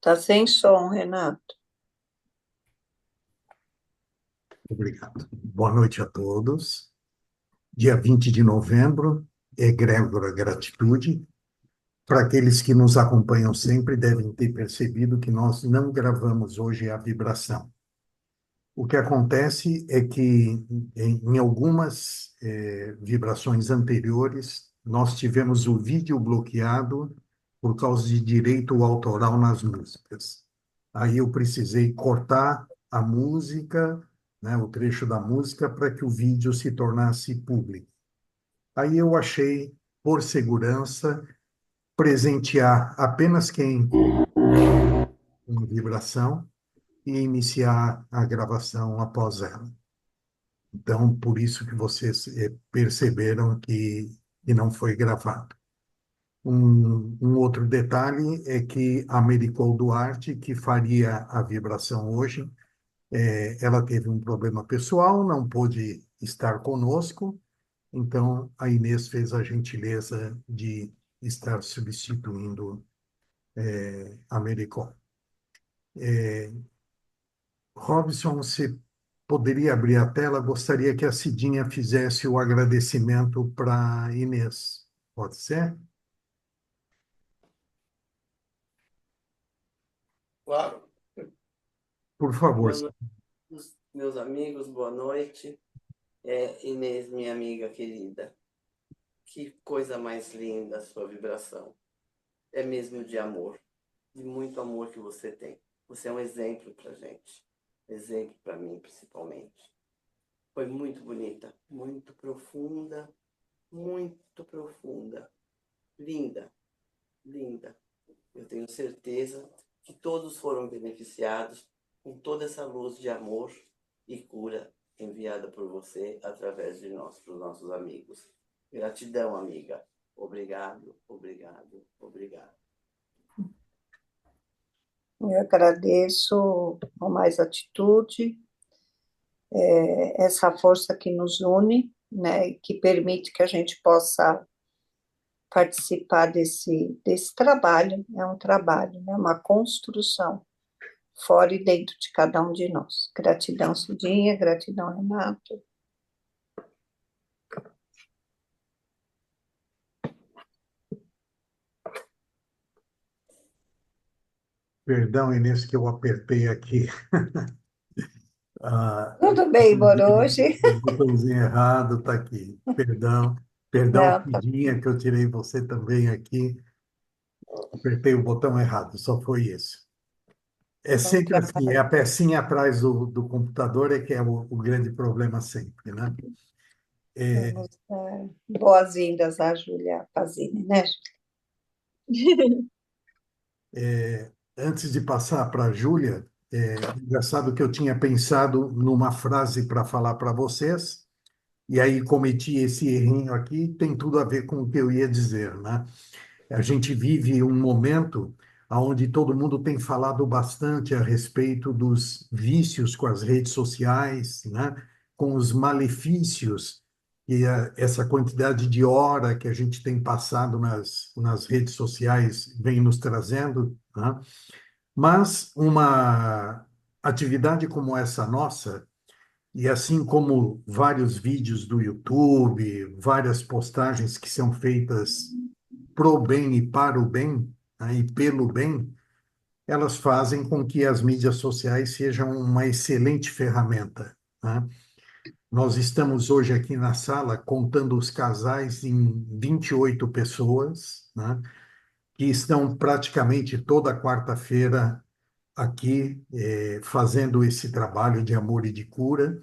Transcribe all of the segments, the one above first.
Tá sem som, Renato. Obrigado. Boa noite a todos. Dia 20 de novembro, egrégora gratitude. Para aqueles que nos acompanham sempre, devem ter percebido que nós não gravamos hoje a vibração. O que acontece é que, em algumas vibrações anteriores, nós tivemos o vídeo bloqueado por causa de direito autoral nas músicas. Aí eu precisei cortar a música, né, o trecho da música, para que o vídeo se tornasse público. Aí eu achei, por segurança, presentear apenas quem uma vibração e iniciar a gravação após ela. Então, por isso que vocês perceberam que não foi gravado. Um outro detalhe é que a Mericol Duarte, que faria a vibração hoje, ela teve um problema pessoal, não pôde estar conosco, então a Inês fez a gentileza de estar substituindo a Mericol. Robson, você poderia abrir a tela? Gostaria que a Cidinha fizesse o agradecimento para Inês. Pode ser? Claro. Por favor. Boa noite, meus amigos, boa noite. Inês, minha amiga querida, que coisa mais linda a sua vibração. É mesmo de amor, de muito amor que você tem. Você é um exemplo para gente, exemplo para mim principalmente. Foi muito bonita, muito profunda, muito profunda. Linda, linda. Eu tenho certeza que todos foram beneficiados com toda essa luz de amor e cura enviada por você através de nós, para os nossos amigos. Gratidão, amiga. Obrigado, obrigado, obrigado. Eu agradeço com mais atitude, essa força que nos une, né, e que permite que a gente possa participar desse trabalho. É um trabalho, né, uma construção fora e dentro de cada um de nós. Gratidão, Cidinha, gratidão, Renato. Perdão, Inês, que eu apertei aqui ah, Tudo bem, Boroji? o botãozinho errado, está aqui. Perdão, perdão, Não, tá. Cidinha, que eu tirei você também aqui. Apertei o botão errado, só foi isso. É Não sempre assim, é trabalho. a pecinha atrás do computador é que é o grande problema sempre, né? Vamos dar boas-vindas à Júlia Pazini, né? Antes de passar para a Júlia, engraçado que eu tinha pensado numa frase para falar para vocês, e aí cometi esse errinho aqui, tem tudo a ver com o que eu ia dizer, né? A gente vive um momento onde todo mundo tem falado bastante a respeito dos vícios com as redes sociais, né? Com os malefícios e essa quantidade de hora que a gente tem passado nas redes sociais vem nos trazendo, né? Mas uma atividade como essa nossa, e assim como vários vídeos do YouTube, várias postagens que são feitas pro bem e para o bem, né, e pelo bem, elas fazem com que as mídias sociais sejam uma excelente ferramenta, né? Nós estamos hoje aqui na sala contando os casais em 28 pessoas, né, que estão praticamente toda quarta-feira aqui fazendo esse trabalho de amor e de cura.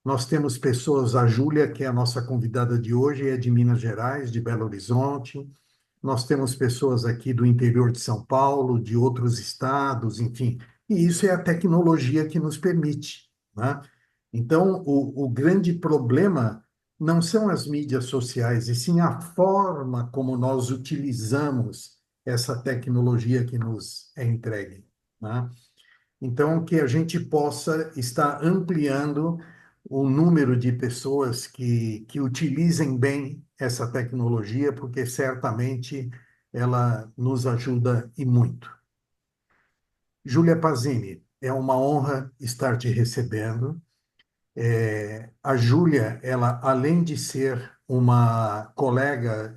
Nós temos pessoas, a Júlia, que é a nossa convidada de hoje, é de Minas Gerais, de Belo Horizonte. Nós temos pessoas aqui do interior de São Paulo, de outros estados, enfim. E isso é a tecnologia que nos permite, né? Então, o grande problema não são as mídias sociais, e sim a forma como nós utilizamos essa tecnologia que nos é entregue, né? Então, que a gente possa estar ampliando o número de pessoas que utilizem bem essa tecnologia, porque certamente ela nos ajuda e muito. Júlia Pazini, é uma honra estar te recebendo. A Júlia, ela, além de ser uma colega,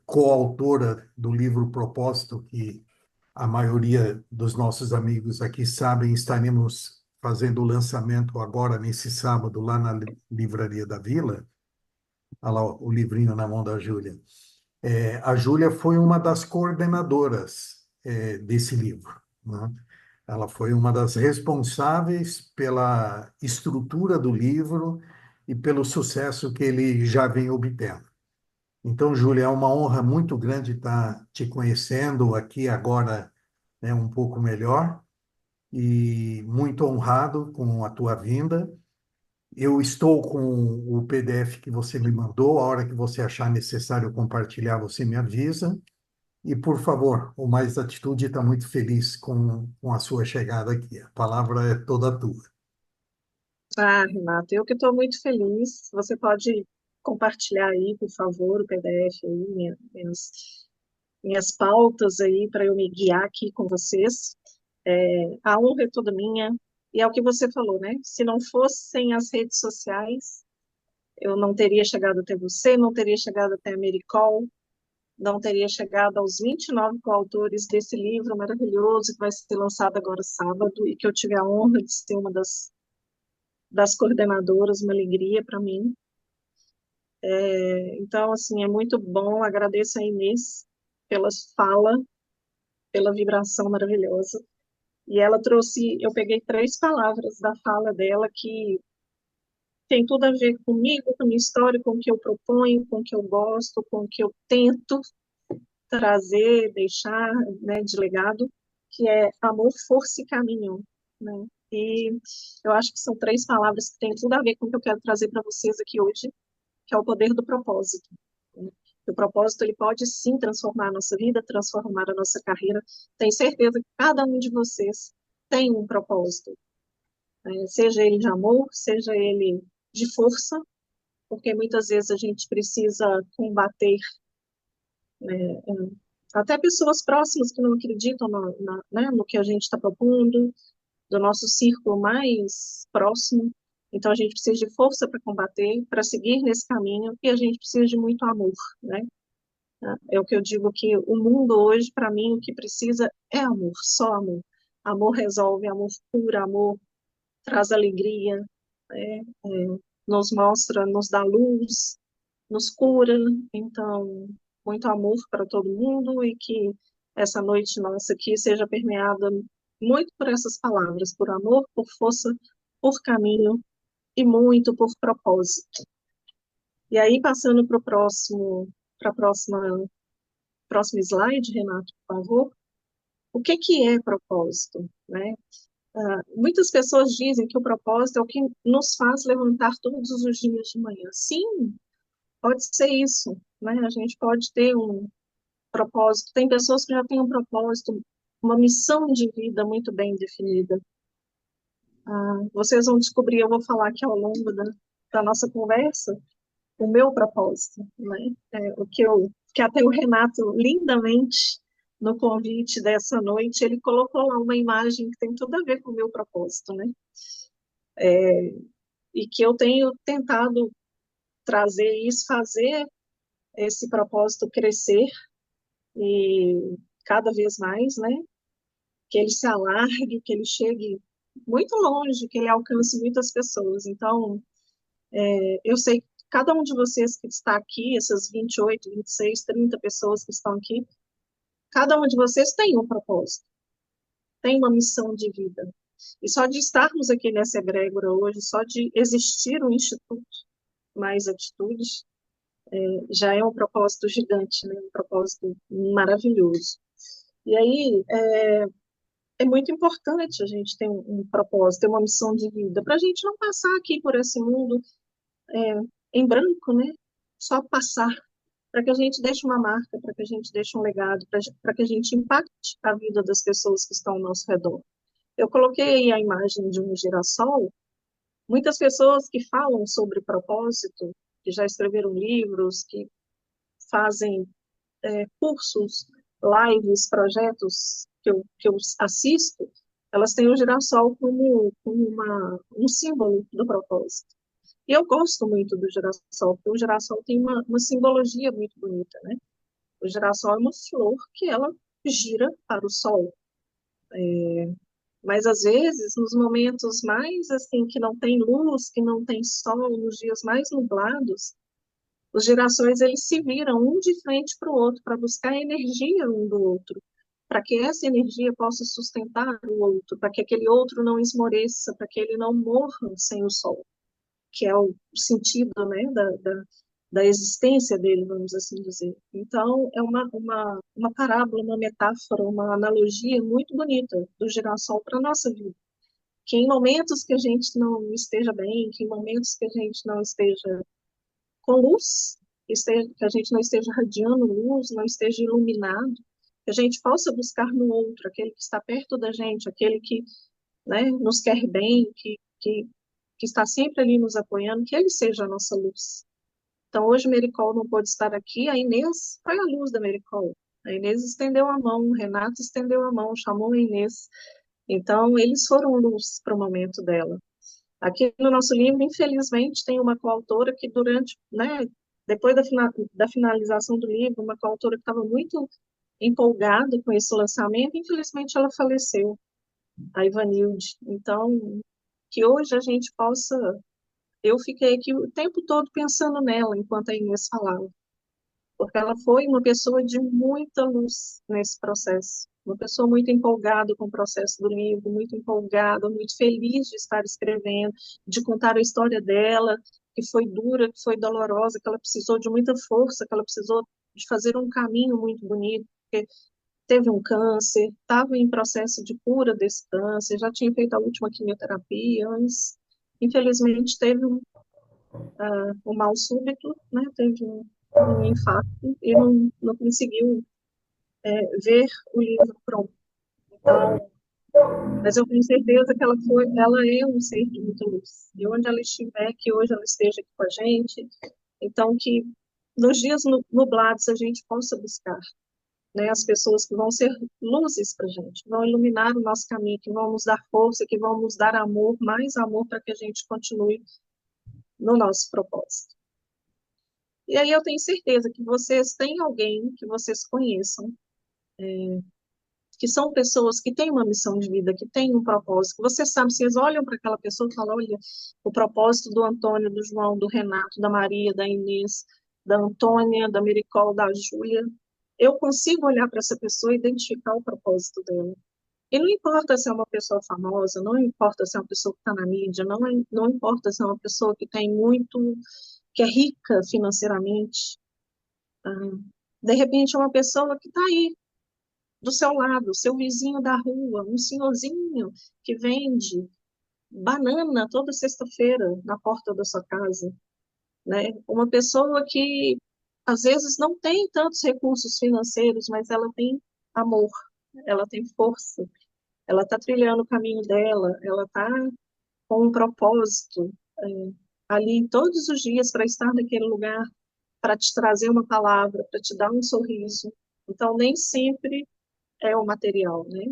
coautora do livro Propósito, que a maioria dos nossos amigos aqui sabem, estaremos fazendo o lançamento agora, nesse sábado, lá na Livraria da Vila. Olha lá o livrinho na mão da Júlia. A Júlia foi uma das coordenadoras, desse livro, né? Ela foi uma das responsáveis pela estrutura do livro e pelo sucesso que ele já vem obtendo. Então, Júlia, é uma honra muito grande estar te conhecendo aqui agora, né, um pouco melhor, e muito honrado com a tua vinda. Eu estou com o PDF que você me mandou. A hora que você achar necessário compartilhar, você me avisa. E, por favor, o Mais Atitude está muito feliz com a sua chegada aqui. A palavra é toda tua. Ah, Renato, eu que estou muito feliz. Você pode compartilhar aí, por favor, o PDF aí, minhas pautas aí para eu me guiar aqui com vocês. A honra é toda minha. E é o que você falou, né? Se não fossem as redes sociais, eu não teria chegado até você, não teria chegado até a Americol, não teria chegado aos 29 coautores desse livro maravilhoso que vai ser lançado agora sábado e que eu tive a honra de ser uma das coordenadoras, uma alegria para mim. Então, assim, é muito bom. Agradeço a Inês pela fala, pela vibração maravilhosa. E ela trouxe, eu peguei 3 palavras da fala dela que tem tudo a ver comigo, com a minha história, com o que eu proponho, com o que eu gosto, com o que eu tento trazer, deixar, né, de legado, que é amor, força e caminho, né? E eu acho que são 3 palavras que têm tudo a ver com o que eu quero trazer para vocês aqui hoje, que é o poder do propósito, né? O propósito, ele pode sim transformar a nossa vida, transformar a nossa carreira. Tenho certeza que cada um de vocês tem um propósito, né? Seja ele de amor, seja ele de força, porque muitas vezes a gente precisa combater, né, até pessoas próximas que não acreditam né, no que a gente está propondo, do nosso círculo mais próximo. Então, a gente precisa de força para combater, para seguir nesse caminho, e a gente precisa de muito amor, né? É o que eu digo que o mundo hoje, para mim, o que precisa é amor, só amor. Amor resolve, amor cura, amor traz alegria, né? Nos mostra, nos dá luz, nos cura. Então, muito amor para todo mundo e que essa noite nossa aqui seja permeada muito por essas palavras, por amor, por força, por caminho e muito por propósito. E aí, passando para o próximo slide, Renato, por favor. O que é propósito, né? Muitas pessoas dizem que o propósito é o que nos faz levantar todos os dias de manhã. Sim, pode ser isso, né? A gente pode ter um propósito. Tem pessoas que já têm um propósito, uma missão de vida muito bem definida. Vocês vão descobrir, eu vou falar aqui ao longo da nossa conversa, o meu propósito, né? Que até o Renato, lindamente, no convite dessa noite, ele colocou lá uma imagem que tem tudo a ver com o meu propósito, né? E que eu tenho tentado trazer isso, fazer esse propósito crescer e cada vez mais, né? Que ele se alargue, que ele chegue muito longe, que ele alcance muitas pessoas. Então, eu sei que cada um de vocês que está aqui, essas 28, 26, 30 pessoas que estão aqui, cada um de vocês tem um propósito, tem uma missão de vida. E só de estarmos aqui nessa egrégora hoje, só de existir o Instituto Mais Atitudes, já é um propósito gigante, né? Um propósito maravilhoso. E aí, é muito importante a gente ter um propósito, ter uma missão de vida, para a gente não passar aqui por esse mundo em branco, né? Só passar, para que a gente deixe uma marca, para que a gente deixe um legado, para que a gente impacte a vida das pessoas que estão ao nosso redor. Eu coloquei aí a imagem de um girassol. Muitas pessoas que falam sobre propósito, que já escreveram livros, que fazem cursos, lives, projetos que eu assisto, elas têm o girassol como um símbolo do propósito. E eu gosto muito do girassol, porque o girassol tem uma simbologia muito bonita, né? O girassol é uma flor que ela gira para o sol. Mas às vezes, nos momentos mais assim que não tem luz, que não tem sol, nos dias mais nublados, os girassóis eles se viram um de frente para o outro para buscar a energia um do outro, para que essa energia possa sustentar o outro, para que aquele outro não esmoreça, para que ele não morra sem o sol, que é o sentido, né, da existência dele, vamos assim dizer. Então, é uma parábola, uma metáfora, uma analogia muito bonita do girassol para a nossa vida. Que em momentos que a gente não esteja bem, que em momentos que a gente não esteja com luz, que a gente não esteja radiando luz, não esteja iluminado, que a gente possa buscar no outro, aquele que está perto da gente, aquele que, né, nos quer bem, que está sempre ali nos apoiando, que ele seja a nossa luz. Então, hoje Mericol não pôde estar aqui, a Inês foi a luz da Mericol. A Inês estendeu a mão, o Renato estendeu a mão, chamou a Inês. Então, eles foram luz para o momento dela. Aqui no nosso livro, infelizmente, tem uma coautora que durante, né, depois da finalização do livro, uma coautora que estava muito empolgada com esse lançamento, infelizmente ela faleceu, a Ivanilde. Então, que hoje a gente possa... Eu fiquei aqui o tempo todo pensando nela, enquanto a Inês falava, porque ela foi uma pessoa de muita luz nesse processo, uma pessoa muito empolgada com o processo do livro, muito empolgada, muito feliz de estar escrevendo, de contar a história dela, que foi dura, que foi dolorosa, que ela precisou de muita força, que ela precisou de fazer um caminho muito bonito, porque teve um câncer, estava em processo de cura desse câncer, já tinha feito a última quimioterapia, mas infelizmente teve um mal súbito, né? Teve um infarto e não conseguiu ver o livro pronto. Então, mas eu tenho certeza que ela é um ser de muita luz. E onde ela estiver, que hoje ela esteja aqui com a gente, então que nos dias nublados a gente possa buscar, né, as pessoas que vão ser luzes para a gente, vão iluminar o nosso caminho, que vão nos dar força, que vão nos dar amor, mais amor para que a gente continue no nosso propósito. E aí eu tenho certeza que vocês têm alguém que vocês conheçam, que são pessoas que têm uma missão de vida, que têm um propósito, que vocês sabem, vocês olham para aquela pessoa e falam, olha, o propósito do Antônio, do João, do Renato, da Maria, da Inês, da Antônia, da Miricol, da Júlia, eu consigo olhar para essa pessoa e identificar o propósito dela. E não importa se é uma pessoa famosa, não importa se é uma pessoa que está na mídia, não importa se é uma pessoa que tem muito, que é rica financeiramente. De repente é uma pessoa que está aí, do seu lado, seu vizinho da rua, um senhorzinho que vende banana toda sexta-feira na porta da sua casa, né? Uma pessoa que às vezes não tem tantos recursos financeiros, mas ela tem amor, ela tem força, ela está trilhando o caminho dela, ela está com um propósito ali todos os dias para estar naquele lugar, para te trazer uma palavra, para te dar um sorriso. Então, nem sempre é o material, né,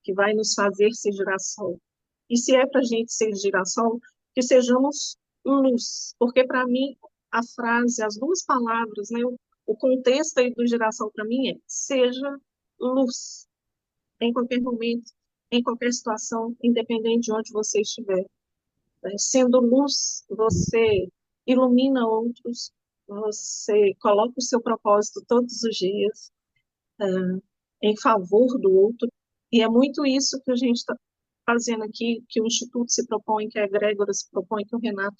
que vai nos fazer ser girassol. E se é para a gente ser girassol, que sejamos luz, porque para mim a frase, as duas palavras, né, o contexto aí do girassol para mim é seja luz, em qualquer momento, em qualquer situação, independente de onde você estiver. Sendo luz, você ilumina outros, você coloca o seu propósito todos os dias, em favor do outro, e é muito isso que a gente está fazendo aqui, que o Instituto se propõe, que a Egrégora se propõe, que o Renato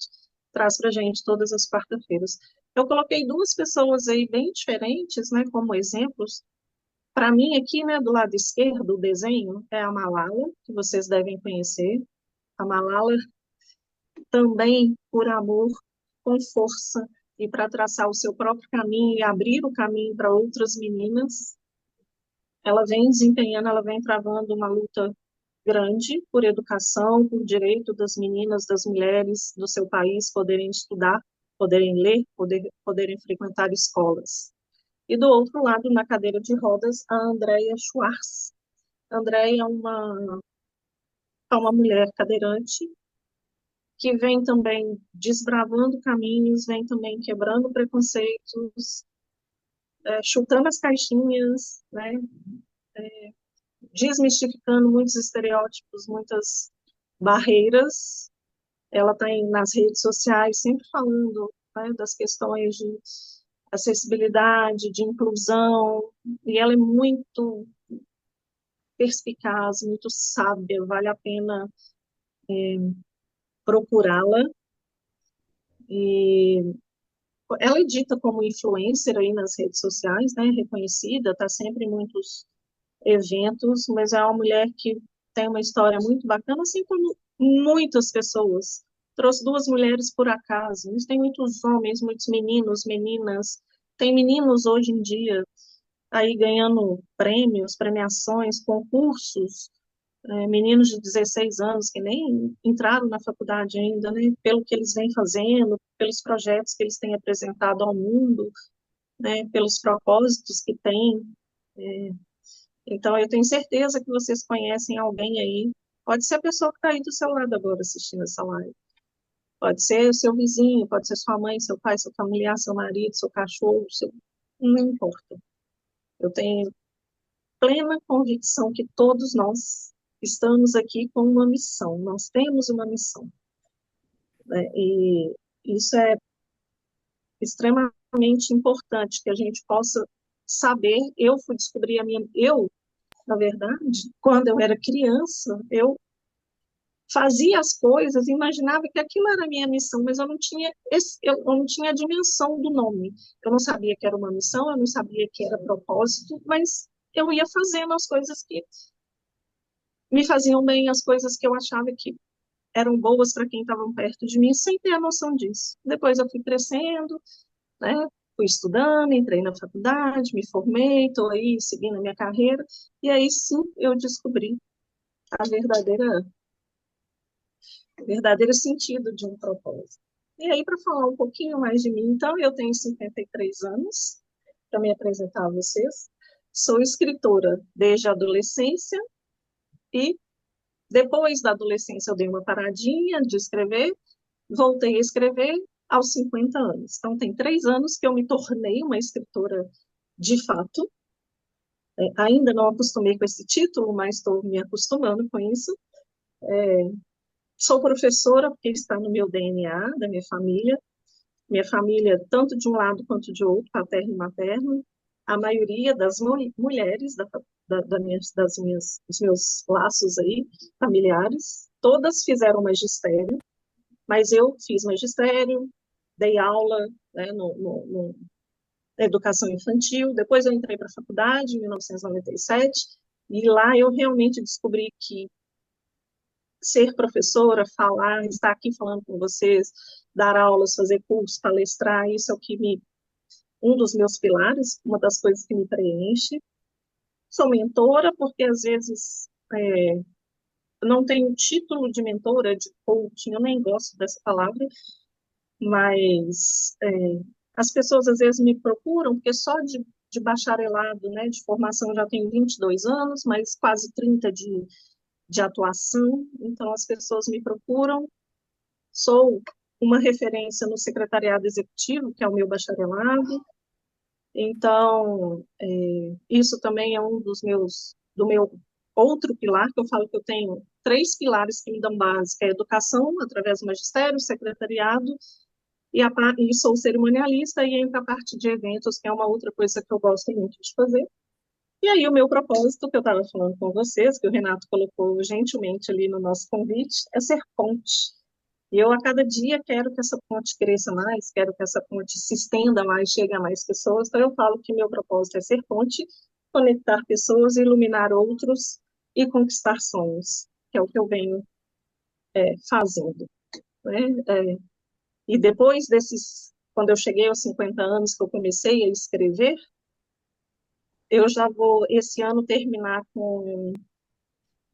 traz para a gente todas as quarta-feiras. Eu coloquei duas pessoas aí bem diferentes, né, como exemplos. Para mim, aqui, né, do lado esquerdo, o desenho é a Malala, que vocês devem conhecer. A Malala também, por amor, com força, e para traçar o seu próprio caminho e abrir o caminho para outras meninas, ela vem desempenhando, ela vem travando uma luta grande por educação, por direito das meninas, das mulheres do seu país poderem estudar, poderem ler, poderem frequentar escolas. E do outro lado, na cadeira de rodas, a Andrea Schwartz. Andréia é uma mulher cadeirante que vem também desbravando caminhos, vem também quebrando preconceitos, chutando as caixinhas, né? Desmistificando muitos estereótipos, muitas barreiras. Ela está nas redes sociais sempre falando, né, das questões de acessibilidade, de inclusão, e ela é muito perspicaz, muito sábia, vale a pena procurá-la. E ela é dita como influencer aí nas redes sociais, né, reconhecida, está sempre em muitos eventos, mas é uma mulher que tem uma história muito bacana, assim como muitas pessoas. Trouxe duas mulheres por acaso, mas tem muitos homens, muitos meninos, meninas, tem meninos hoje em dia aí ganhando prêmios, premiações, concursos, meninos de 16 anos que nem entraram na faculdade ainda, né, pelo que eles vêm fazendo, pelos projetos que eles têm apresentado ao mundo, né, pelos propósitos que têm. Então, eu tenho certeza que vocês conhecem alguém aí. Pode ser a pessoa que está aí do seu lado agora assistindo essa live. Pode ser o seu vizinho, pode ser sua mãe, seu pai, seu familiar, seu marido, seu cachorro, não importa. Eu tenho plena convicção que todos nós estamos aqui com uma missão. Nós temos uma missão, né? E isso é extremamente importante que a gente possa saber. Eu fui descobrir na verdade, quando eu era criança, eu fazia as coisas, imaginava que aquilo era a minha missão, mas eu não tinha a dimensão do nome. Eu não sabia que era uma missão, eu não sabia que era propósito, mas eu ia fazendo as coisas que me faziam bem, as coisas que eu achava que eram boas para quem estava perto de mim, sem ter a noção disso. Depois eu fui crescendo, né? Fui estudando, entrei na faculdade, me formei, estou aí seguindo a minha carreira, e aí sim eu descobri a verdadeiro sentido de um propósito. E aí, para falar um pouquinho mais de mim, então, eu tenho 53 anos, para me apresentar a vocês. Sou escritora desde a adolescência e depois da adolescência eu dei uma paradinha de escrever, voltei a escrever aos 50 anos. Então, tem 3 anos que eu me tornei uma escritora de fato. Ainda não acostumei com esse título, mas estou me acostumando com isso. Sou professora, porque está no meu DNA, da minha família. Minha família, tanto de um lado quanto de outro, paterno e materno. A maioria das mulheres dos meus laços aí, familiares, todas fizeram magistério, mas eu fiz magistério, dei aula, né, na educação infantil. Depois eu entrei para a faculdade, em 1997, e lá eu realmente descobri que ser professora, falar, estar aqui falando com vocês, dar aulas, fazer cursos, palestrar, isso é um dos meus pilares, uma das coisas que me preenche. Sou mentora, porque às vezes eu não tenho título de mentora, de coaching, eu nem gosto dessa palavra, mas as pessoas às vezes me procuram, porque só de bacharelado, né, de formação, eu já tenho 22 anos, mas quase 30 de atuação, então as pessoas me procuram. Sou uma referência no secretariado executivo, que é o meu bacharelado, então isso também é do meu outro pilar, que eu falo que eu tenho 3 pilares que me dão base, que é a educação, através do magistério, secretariado, e sou cerimonialista, e entra a parte de eventos, que é uma outra coisa que eu gosto muito de fazer. E aí, o meu propósito, que eu estava falando com vocês, que o Renato colocou gentilmente ali no nosso convite, é ser ponte. E eu, a cada dia, quero que essa ponte cresça mais, quero que essa ponte se estenda mais, chegue a mais pessoas. Então, eu falo que meu propósito é ser ponte, conectar pessoas, iluminar outros e conquistar sonhos, que é o que eu venho fazendo, né? E depois quando eu cheguei aos 50 anos, que eu comecei a escrever, eu já vou, esse ano, terminar com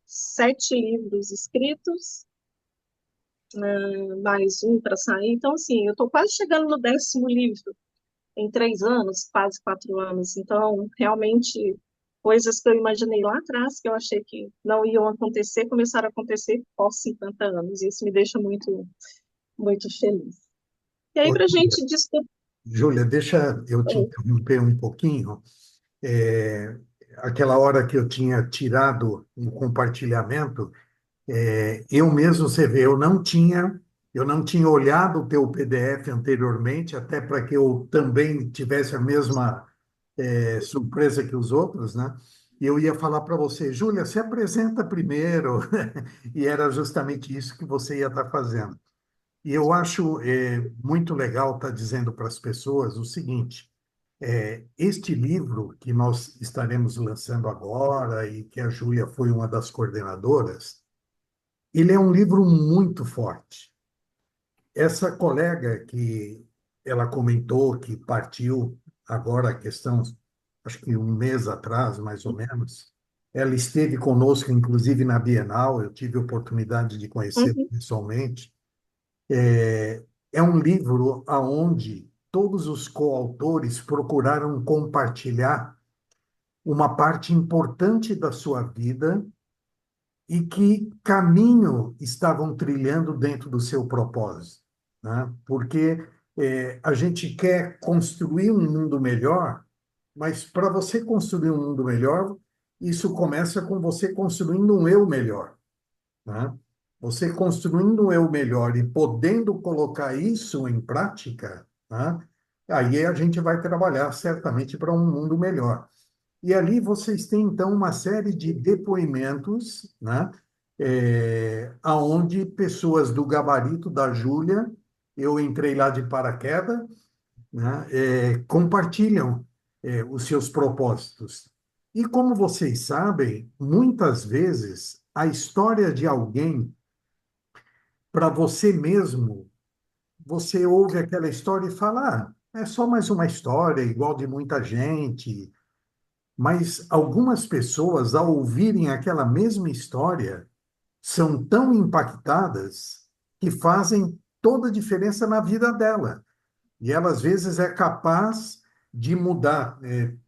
7 livros escritos, mais um para sair. Então, assim, eu estou quase chegando no 10º livro, em 3 anos, quase 4 anos. Então, realmente, Coisas que eu imaginei lá atrás, que eu achei que não iam acontecer, começaram a acontecer pós 50 anos. Isso me deixa muito, muito feliz. E aí, Ô, para a gente discutir. Júlia, deixa eu te interromper um pouquinho. É, aquela hora que eu tinha tirado um compartilhamento, eu mesmo, você vê, eu não tinha olhado o teu PDF anteriormente, até para que eu também tivesse a mesma surpresa que os outros, né? E eu ia falar para você, Júlia, se apresenta primeiro, e era justamente isso que você ia estar fazendo. E eu acho muito legal estar dizendo para as pessoas o seguinte: este livro que nós estaremos lançando agora e que a Júlia foi uma das coordenadoras, ele é um livro muito forte. Essa colega que ela comentou que partiu agora a questão, acho que um mês atrás, mais ou menos, ela esteve conosco, inclusive na Bienal, eu tive a oportunidade de conhecê-la Uhum, pessoalmente. É um livro aonde todos os coautores procuraram compartilhar uma parte importante da sua vida e que caminho estavam trilhando dentro do seu propósito, né? Porque a gente quer construir um mundo melhor, mas para você construir um mundo melhor, isso começa com você construindo um eu melhor, né? Você construindo um eu melhor e podendo colocar isso em prática, né? Aí a gente vai trabalhar certamente para um mundo melhor. E ali vocês têm, então, uma série de depoimentos, né? Aonde pessoas do gabarito da Júlia, eu entrei lá de paraquedas, né? Compartilham, os seus propósitos. E como vocês sabem, muitas vezes a história de alguém, para você mesmo, você ouve aquela história e fala, é só mais uma história, igual de muita gente. Mas algumas pessoas, ao ouvirem aquela mesma história, são tão impactadas que fazem toda a diferença na vida dela. E ela, às vezes, é capaz de mudar,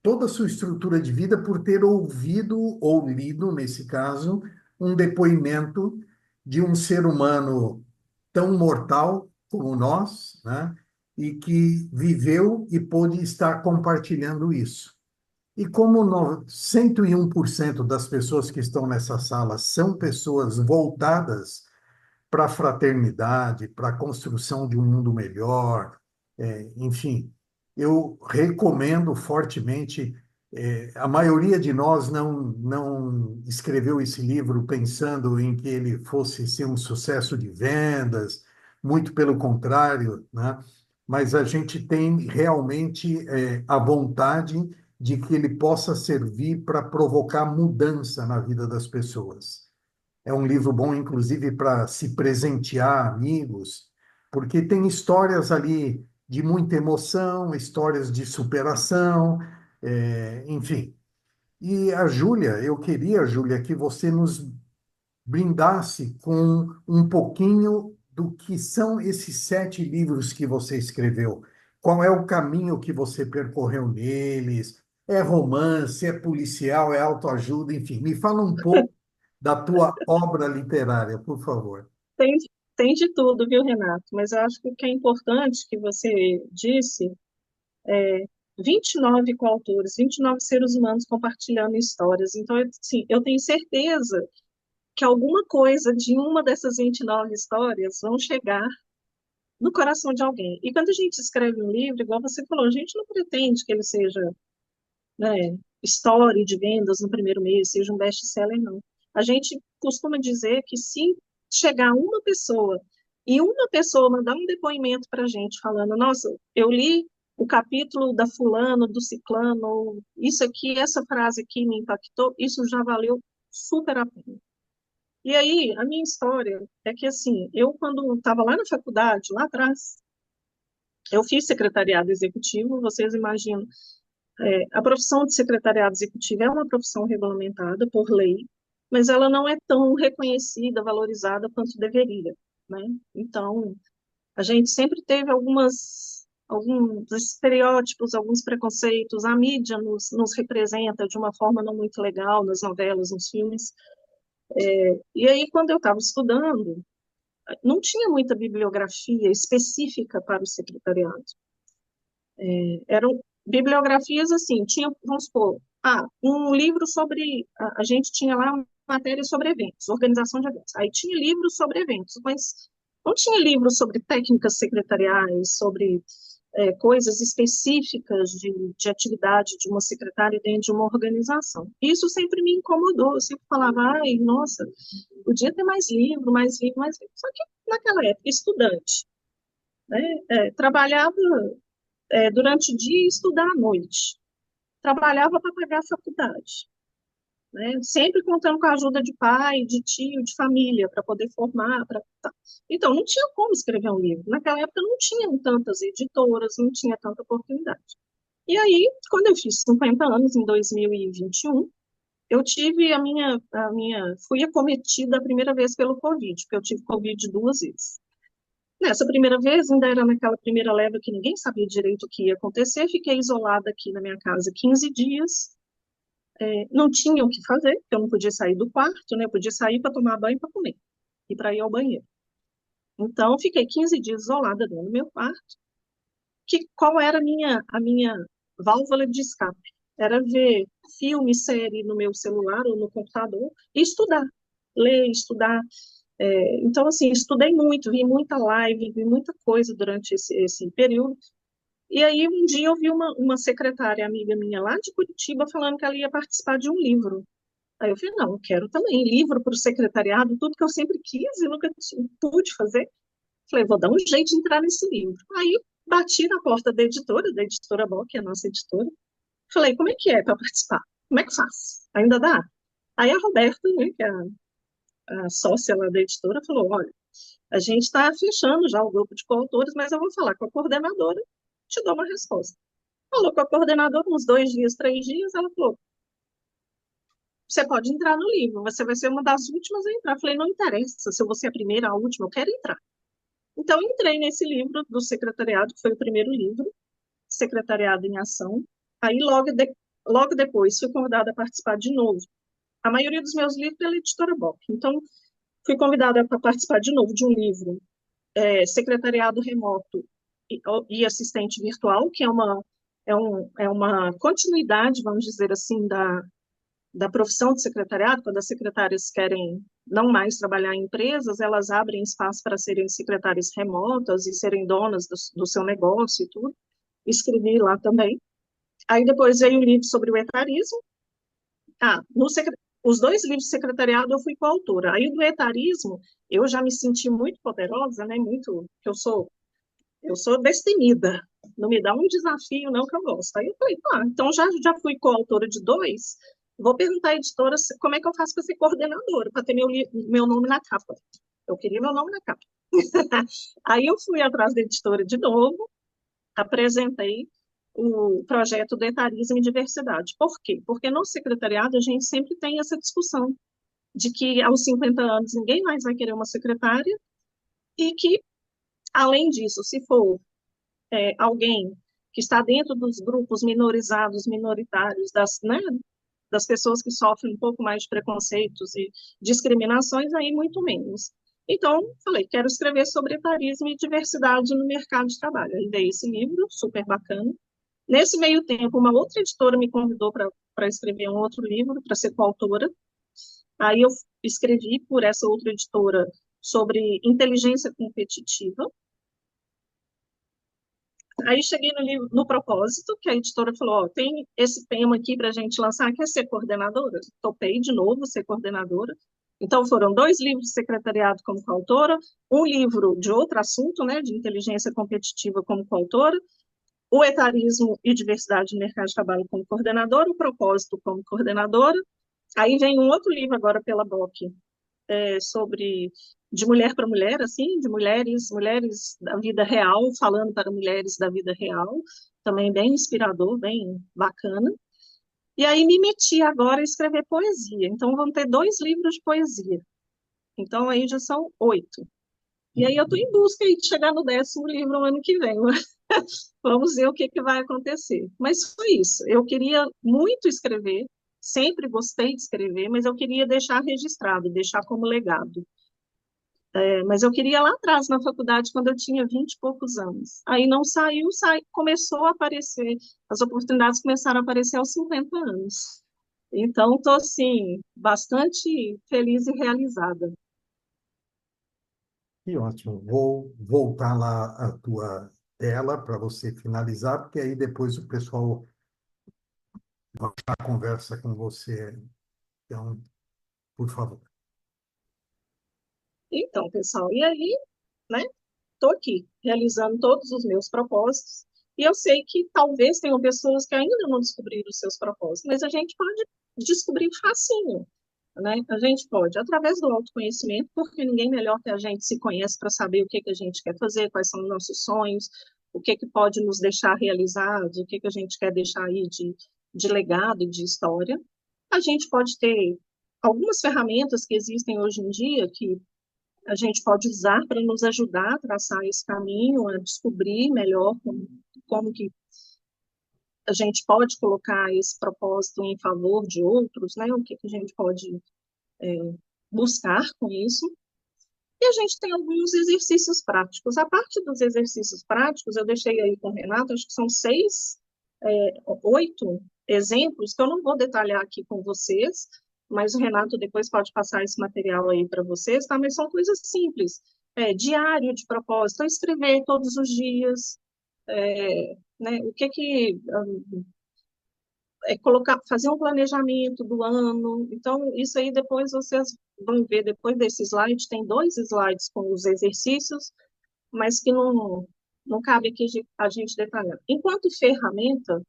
toda a sua estrutura de vida por ter ouvido ou lido, nesse caso, um depoimento de um ser humano tão mortal como nós, né? E que viveu e pôde estar compartilhando isso. E como 101% das pessoas que estão nessa sala são pessoas voltadas para a fraternidade, para a construção de um mundo melhor, enfim, eu recomendo fortemente. A maioria de nós não escreveu esse livro pensando em que ele fosse ser um sucesso de vendas, muito pelo contrário, né? Mas a gente tem realmente a vontade de que ele possa servir para provocar mudança na vida das pessoas. É um livro bom, inclusive, para se presentear amigos, porque tem histórias ali de muita emoção, histórias de superação, enfim. E a Júlia, eu queria, Júlia, que você nos brindasse com um pouquinho do que são esses 7 livros que você escreveu. Qual é o caminho que você percorreu neles? É romance, é policial, é autoajuda, enfim. Me fala um pouco da tua obra literária, por favor. tem, tem de tudo, viu, Renato? Mas eu acho que o que é importante que você disse é 29 coautores, 29 seres humanos compartilhando histórias. Então, assim, eu tenho certeza que alguma coisa de uma dessas 29 histórias vão chegar no coração de alguém. E quando a gente escreve um livro, igual você falou, a gente não pretende que ele seja, né, história de vendas no primeiro mês, seja um best-seller, não. A gente costuma dizer que se chegar uma pessoa e uma pessoa mandar um depoimento para a gente falando, nossa, eu li o capítulo da fulano, do ciclano, isso aqui, essa frase aqui me impactou, isso já valeu super a pena. E aí, a minha história é que, assim, eu quando estava lá na faculdade, lá atrás, eu fiz secretariado executivo, vocês imaginam, a profissão de secretariado executivo é uma profissão regulamentada por lei, mas ela não é tão reconhecida, valorizada quanto deveria, né? Então, a gente sempre teve alguns estereótipos, alguns preconceitos, a mídia nos representa de uma forma não muito legal nas novelas, nos filmes. E aí, quando eu estava estudando, não tinha muita bibliografia específica para o secretariado. Eram bibliografias assim, tinha, vamos supor, um livro sobre, a gente tinha lá uma matéria sobre eventos, organização de eventos. Aí tinha livros sobre eventos, mas não tinha livros sobre técnicas secretariais, sobre coisas específicas de atividade de uma secretária dentro de uma organização. Isso sempre me incomodou, eu sempre falava, ai, nossa, podia ter mais livro, mais livro, mais livro. Só que naquela época, estudante, né, trabalhava durante o dia e estudar à noite. Trabalhava para pagar a faculdade, né? Sempre contando com a ajuda de pai, de tio, de família, para poder formar. Então, não tinha como escrever um livro. Naquela época não tinham tantas editoras, não tinha tanta oportunidade. E aí, quando eu fiz 50 anos, em 2021, eu tive fui acometida a primeira vez pelo Covid, porque eu tive Covid 2 vezes. Nessa primeira vez, ainda era naquela primeira leva que ninguém sabia direito o que ia acontecer, fiquei isolada aqui na minha casa 15 dias, não tinha o que fazer, porque eu não podia sair do quarto, né? Eu podia sair para tomar banho e para comer, e para ir ao banheiro. Então, fiquei 15 dias isolada dentro do meu quarto. Qual era a minha válvula de escape? Era ver filme, série no meu celular ou no computador e estudar, ler, estudar. Então, assim, estudei muito, vi muita live, vi muita coisa durante esse período. E aí, um dia, eu vi uma secretária amiga minha lá de Curitiba falando que ela ia participar de um livro. Aí eu falei, não, eu quero também livro para o secretariado, tudo que eu sempre quis e nunca pude fazer. Falei, vou dar um jeito de entrar nesse livro. Aí, bati na porta da editora Bock, que é a nossa editora. Falei, como é que é para participar? Como é que faz? Ainda dá? Aí a Roberta, né, que é a sócia lá da editora, falou, olha, a gente está fechando já o grupo de coautores, mas eu vou falar com a coordenadora, te dou uma resposta. Falou com a coordenadora uns 2 dias, 3 dias, ela falou, você pode entrar no livro, você vai ser uma das últimas a entrar. Eu falei, não interessa se eu vou ser a primeira, a última, eu quero entrar. Então, entrei nesse livro do secretariado, que foi o primeiro livro, Secretariado em Ação. Aí, logo depois, fui convidada a participar de novo. A maioria dos meus livros é pela editora Bock. Então, fui convidada para participar de novo de um livro, Secretariado Remoto e Assistente Virtual, que é uma continuidade, vamos dizer assim, da profissão de secretariado. Quando as secretárias querem não mais trabalhar em empresas, elas abrem espaço para serem secretárias remotas e serem donas do seu negócio e tudo. Escrevi lá também. Aí depois veio o livro sobre o etarismo. Os 2 livros de secretariado eu fui coautora. Aí do etarismo, eu já me senti muito poderosa, né? Eu sou destemida. Não me dá um desafio, não, que eu gosto. Aí eu falei, então já fui coautora de 2, vou perguntar à editora como é que eu faço para ser coordenadora, para ter meu nome na capa. Eu queria meu nome na capa. Aí eu fui atrás da editora de novo, apresentei o projeto do Etarismo e Diversidade. Por quê? Porque no secretariado a gente sempre tem essa discussão de que aos 50 anos ninguém mais vai querer uma secretária e que, além disso, se for alguém que está dentro dos grupos minorizados, minoritários, das pessoas que sofrem um pouco mais de preconceitos e discriminações, aí muito menos. Então, falei, quero escrever sobre etarismo e diversidade no mercado de trabalho. Aí veio esse livro, super bacana. Nesse meio tempo, uma outra editora me convidou para escrever um outro livro, para ser coautora. Aí eu escrevi por essa outra editora sobre inteligência competitiva. Aí cheguei no propósito, que a editora falou, tem esse tema aqui para a gente lançar, quer ser coordenadora? Topei de novo ser coordenadora. Então, foram 2 livros de secretariado como coautora, um livro de outro assunto, né, de inteligência competitiva como coautora, o etarismo e diversidade no mercado de trabalho como coordenadora, o propósito como coordenadora. Aí vem um outro livro agora pela Bock, sobre de mulher para mulher, assim, de mulheres da vida real, falando para mulheres da vida real, também bem inspirador, bem bacana. E aí me meti agora a escrever poesia. Então vão ter 2 livros de poesia. Então aí já são 8. E aí eu estou em busca de chegar no 10º livro no ano que vem. Vamos ver o que que vai acontecer. Mas foi isso. Eu queria muito escrever, sempre gostei de escrever, mas eu queria deixar registrado, deixar como legado. Mas eu queria lá atrás, na faculdade, quando eu tinha 20 e poucos anos. Aí não saiu, começou a aparecer, as oportunidades começaram a aparecer aos 50 anos. Então, estou, assim, bastante feliz e realizada. Que ótimo. Vou voltar lá a tua tela para você finalizar, porque aí depois o pessoal conversa com você. Então, por favor. Então, pessoal, e aí, né? Estou aqui, realizando todos os meus propósitos, e eu sei que talvez tenham pessoas que ainda não descobriram os seus propósitos, mas a gente pode descobrir facinho, né? A gente pode, através do autoconhecimento, porque ninguém melhor que a gente se conhece para saber o que que a gente quer fazer, quais são os nossos sonhos, o que que pode nos deixar realizados, o que que a gente quer deixar aí de legado, de história. A gente pode ter algumas ferramentas que existem hoje em dia que a gente pode usar para nos ajudar a traçar esse caminho, a descobrir melhor como que a gente pode colocar esse propósito em favor de outros, né? O que que a gente pode buscar com isso. E a gente tem alguns exercícios práticos. A parte dos exercícios práticos, eu deixei aí com o Renato, acho que são 8 exemplos, que eu não vou detalhar aqui com vocês, mas o Renato depois pode passar esse material aí para vocês, tá? Mas são coisas simples. Diário de propósito, escrever todos os dias, né? O que que colocar, fazer um planejamento do ano. Então, isso aí depois vocês vão ver, depois desse slide, tem 2 slides com os exercícios, mas que não cabe aqui a gente detalhar. Enquanto ferramenta,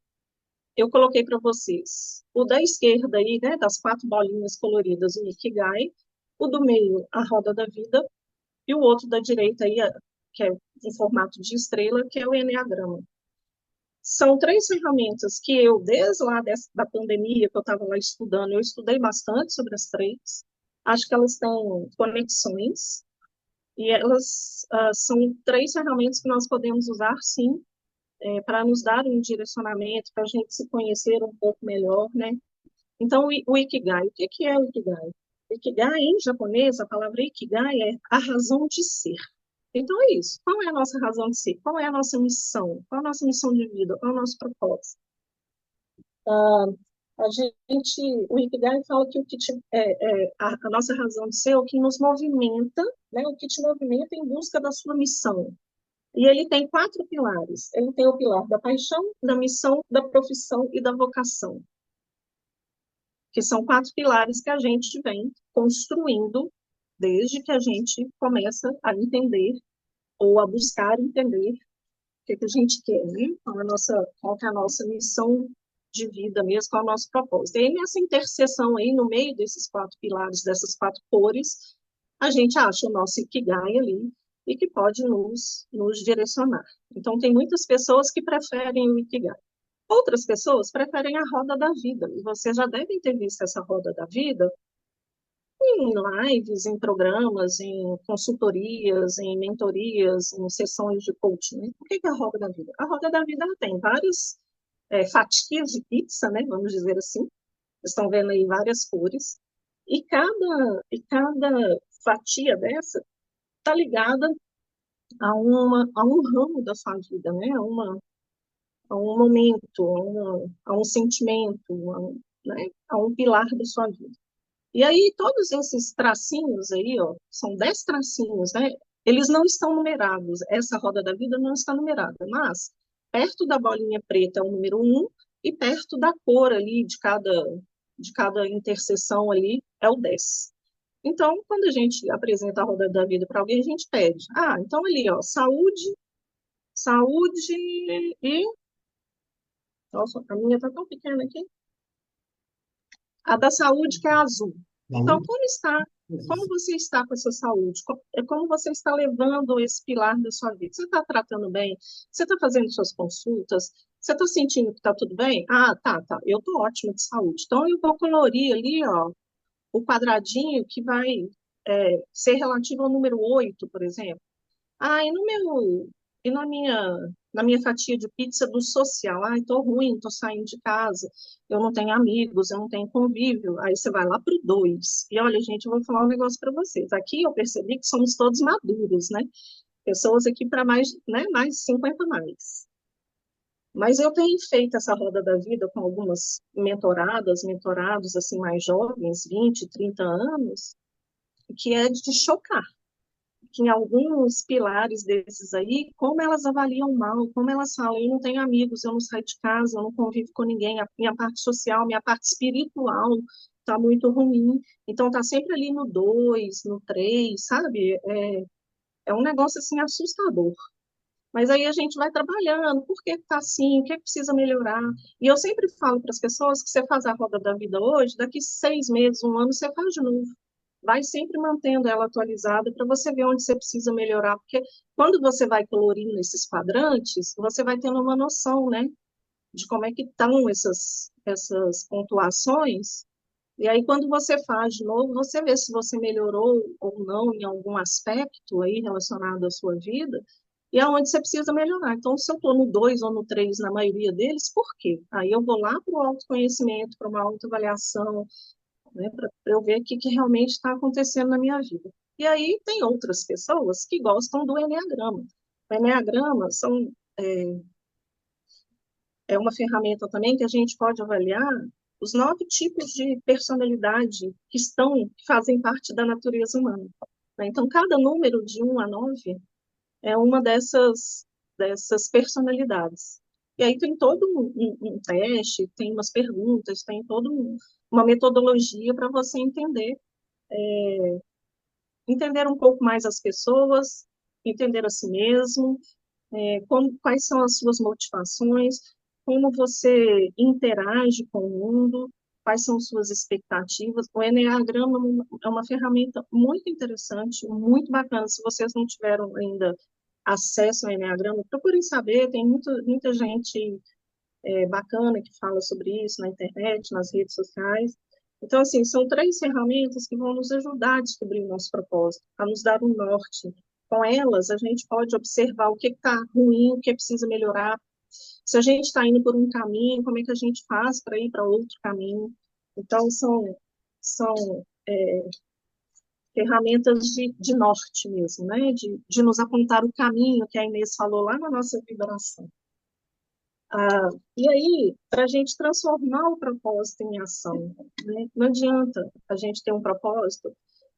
eu coloquei para vocês o da esquerda aí, né, das 4 bolinhas coloridas, o Ikigai, o do meio, a roda da vida, e o outro da direita aí, que é em formato de estrela, que é o Enneagrama. São 3 ferramentas que eu, desde lá da pandemia, que eu estava lá estudando, eu estudei bastante sobre as 3. Acho que elas têm conexões, e elas são 3 ferramentas que nós podemos usar, sim, para nos dar um direcionamento, para a gente se conhecer um pouco melhor, né? Então, o Ikigai, o que é o Ikigai? O Ikigai, em japonês, a palavra Ikigai é a razão de ser. Então, é isso. Qual é a nossa razão de ser? Qual é a nossa missão? Qual é a nossa missão de vida? Qual é o nosso propósito? O Ikigai fala que a nossa razão de ser é o que nos movimenta, né? O que te movimenta em busca da sua missão. E ele tem 4 pilares. Ele tem o pilar da paixão, da missão, da profissão e da vocação, que são 4 pilares que a gente vem construindo desde que a gente começa a entender ou a buscar entender o que a gente quer, né? Qual é a nossa missão de vida mesmo, qual é o nosso propósito. E aí, nessa interseção aí, no meio desses 4 pilares, dessas 4 cores, a gente acha o nosso Ikigai ali e que pode nos direcionar. Então, tem muitas pessoas que preferem o Ikigai. Outras pessoas preferem a roda da vida, e vocês já devem ter visto essa roda da vida em lives, em programas, em consultorias, em mentorias, em sessões de coaching. Né? O que é a roda da vida? A roda da vida tem várias fatias de pizza, né, vamos dizer assim. Vocês estão vendo aí várias cores. E cada fatia dessa está ligada a um ramo da sua vida, né? A um momento, a um sentimento, né? A um pilar da sua vida. E aí, todos esses tracinhos aí, ó, são 10 tracinhos, né? Eles não estão numerados. Essa roda da vida não está numerada, mas perto da bolinha preta é o número 1 e perto da cor ali de cada interseção ali é o 10. Então, quando a gente apresenta a roda da vida para alguém, a gente pede. Então ali, ó, saúde, saúde e... Nossa, a minha está tão pequena aqui. A da saúde, que é azul. Então, como você está com a sua saúde? Como você está levando esse pilar da sua vida? Você está tratando bem? Você está fazendo suas consultas? Você está sentindo que está tudo bem? Tá. Eu estou ótima de saúde. Então, eu vou colorir ali, ó, o quadradinho que vai ser relativo ao número 8, por exemplo. E no meu E na minha fatia de pizza do social, ai, tô ruim, tô saindo de casa, eu não tenho amigos, eu não tenho convívio. Aí você vai lá pro 2. E olha, gente, eu vou falar um negócio para vocês. Aqui eu percebi que somos todos maduros, né? Pessoas aqui para mais, né, mais de 50 mais. Mas eu tenho feito essa roda da vida com algumas mentorados assim mais jovens, 20, 30 anos, que é de chocar que em alguns pilares desses aí, como elas avaliam mal, como elas falam, eu não tenho amigos, eu não saio de casa, eu não convivo com ninguém, a minha parte social, minha parte espiritual está muito ruim. Então está sempre ali no 2, no 3, sabe? É um negócio assim assustador. Mas aí a gente vai trabalhando, por que está assim, o que precisa melhorar. E eu sempre falo para as pessoas que você faz a roda da vida hoje, daqui 6 meses, um ano, você faz de novo. Vai sempre mantendo ela atualizada para você ver onde você precisa melhorar, porque quando você vai colorindo esses quadrantes, você vai tendo uma noção, né, de como é que estão essas pontuações, e aí quando você faz de novo, você vê se você melhorou ou não em algum aspecto aí relacionado à sua vida, e aonde você precisa melhorar. Então, se eu estou no 2 ou no 3 na maioria deles, por quê? Aí eu vou lá para o autoconhecimento, para uma autoavaliação, né, para eu ver o que realmente está acontecendo na minha vida. E aí tem outras pessoas que gostam do Enneagrama. O Enneagrama é, é uma ferramenta também que a gente pode avaliar os 9 tipos de personalidade que fazem parte da natureza humana. Né? Então, cada número de 1 a 9 é uma dessas personalidades. E aí tem todo um teste, tem umas perguntas, tem toda uma metodologia para você entender um pouco mais as pessoas, entender a si mesmo, quais são as suas motivações, como você interage com o mundo, quais são suas expectativas. O Enneagrama é uma ferramenta muito interessante, muito bacana. Se vocês não tiveram ainda acesso ao Enneagrama, procurem saber, tem muita gente bacana que fala sobre isso na internet, nas redes sociais. Então, assim, são 3 ferramentas que vão nos ajudar a descobrir o nosso propósito, a nos dar um norte. Com elas, a gente pode observar o que está ruim, o que precisa melhorar. Se a gente está indo por um caminho, como é que a gente faz para ir para outro caminho? Então, são ferramentas de norte mesmo, né? De nos apontar o caminho que a Inês falou lá na nossa vibração. E aí, para a gente transformar o propósito em ação, né? Não adianta a gente ter um propósito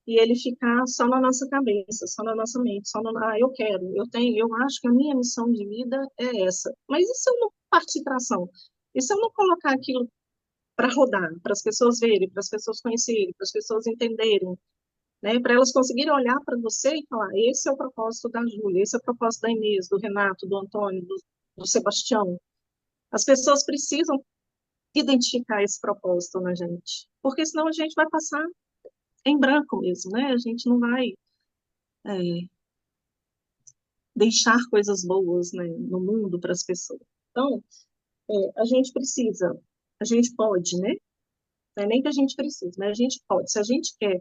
e ele ficar só na nossa cabeça, só na nossa mente, só no, eu quero, eu tenho, eu acho que a minha missão de vida é essa. Mas e se eu não partir para ação? E se eu não colocar aquilo para rodar, para as pessoas verem, para as pessoas conhecerem, para as pessoas entenderem, né? Para elas conseguirem olhar para você e falar, esse é o propósito da Júlia, esse é o propósito da Inês, do Renato, do Antônio, do Sebastião. As pessoas precisam identificar esse propósito na gente, porque senão a gente vai passar em branco mesmo, né? A gente não vai é, deixar coisas boas, né, no mundo para as pessoas. Então, a gente precisa, a gente pode, né? Não é nem que a gente precisa, mas a gente pode. Se a gente quer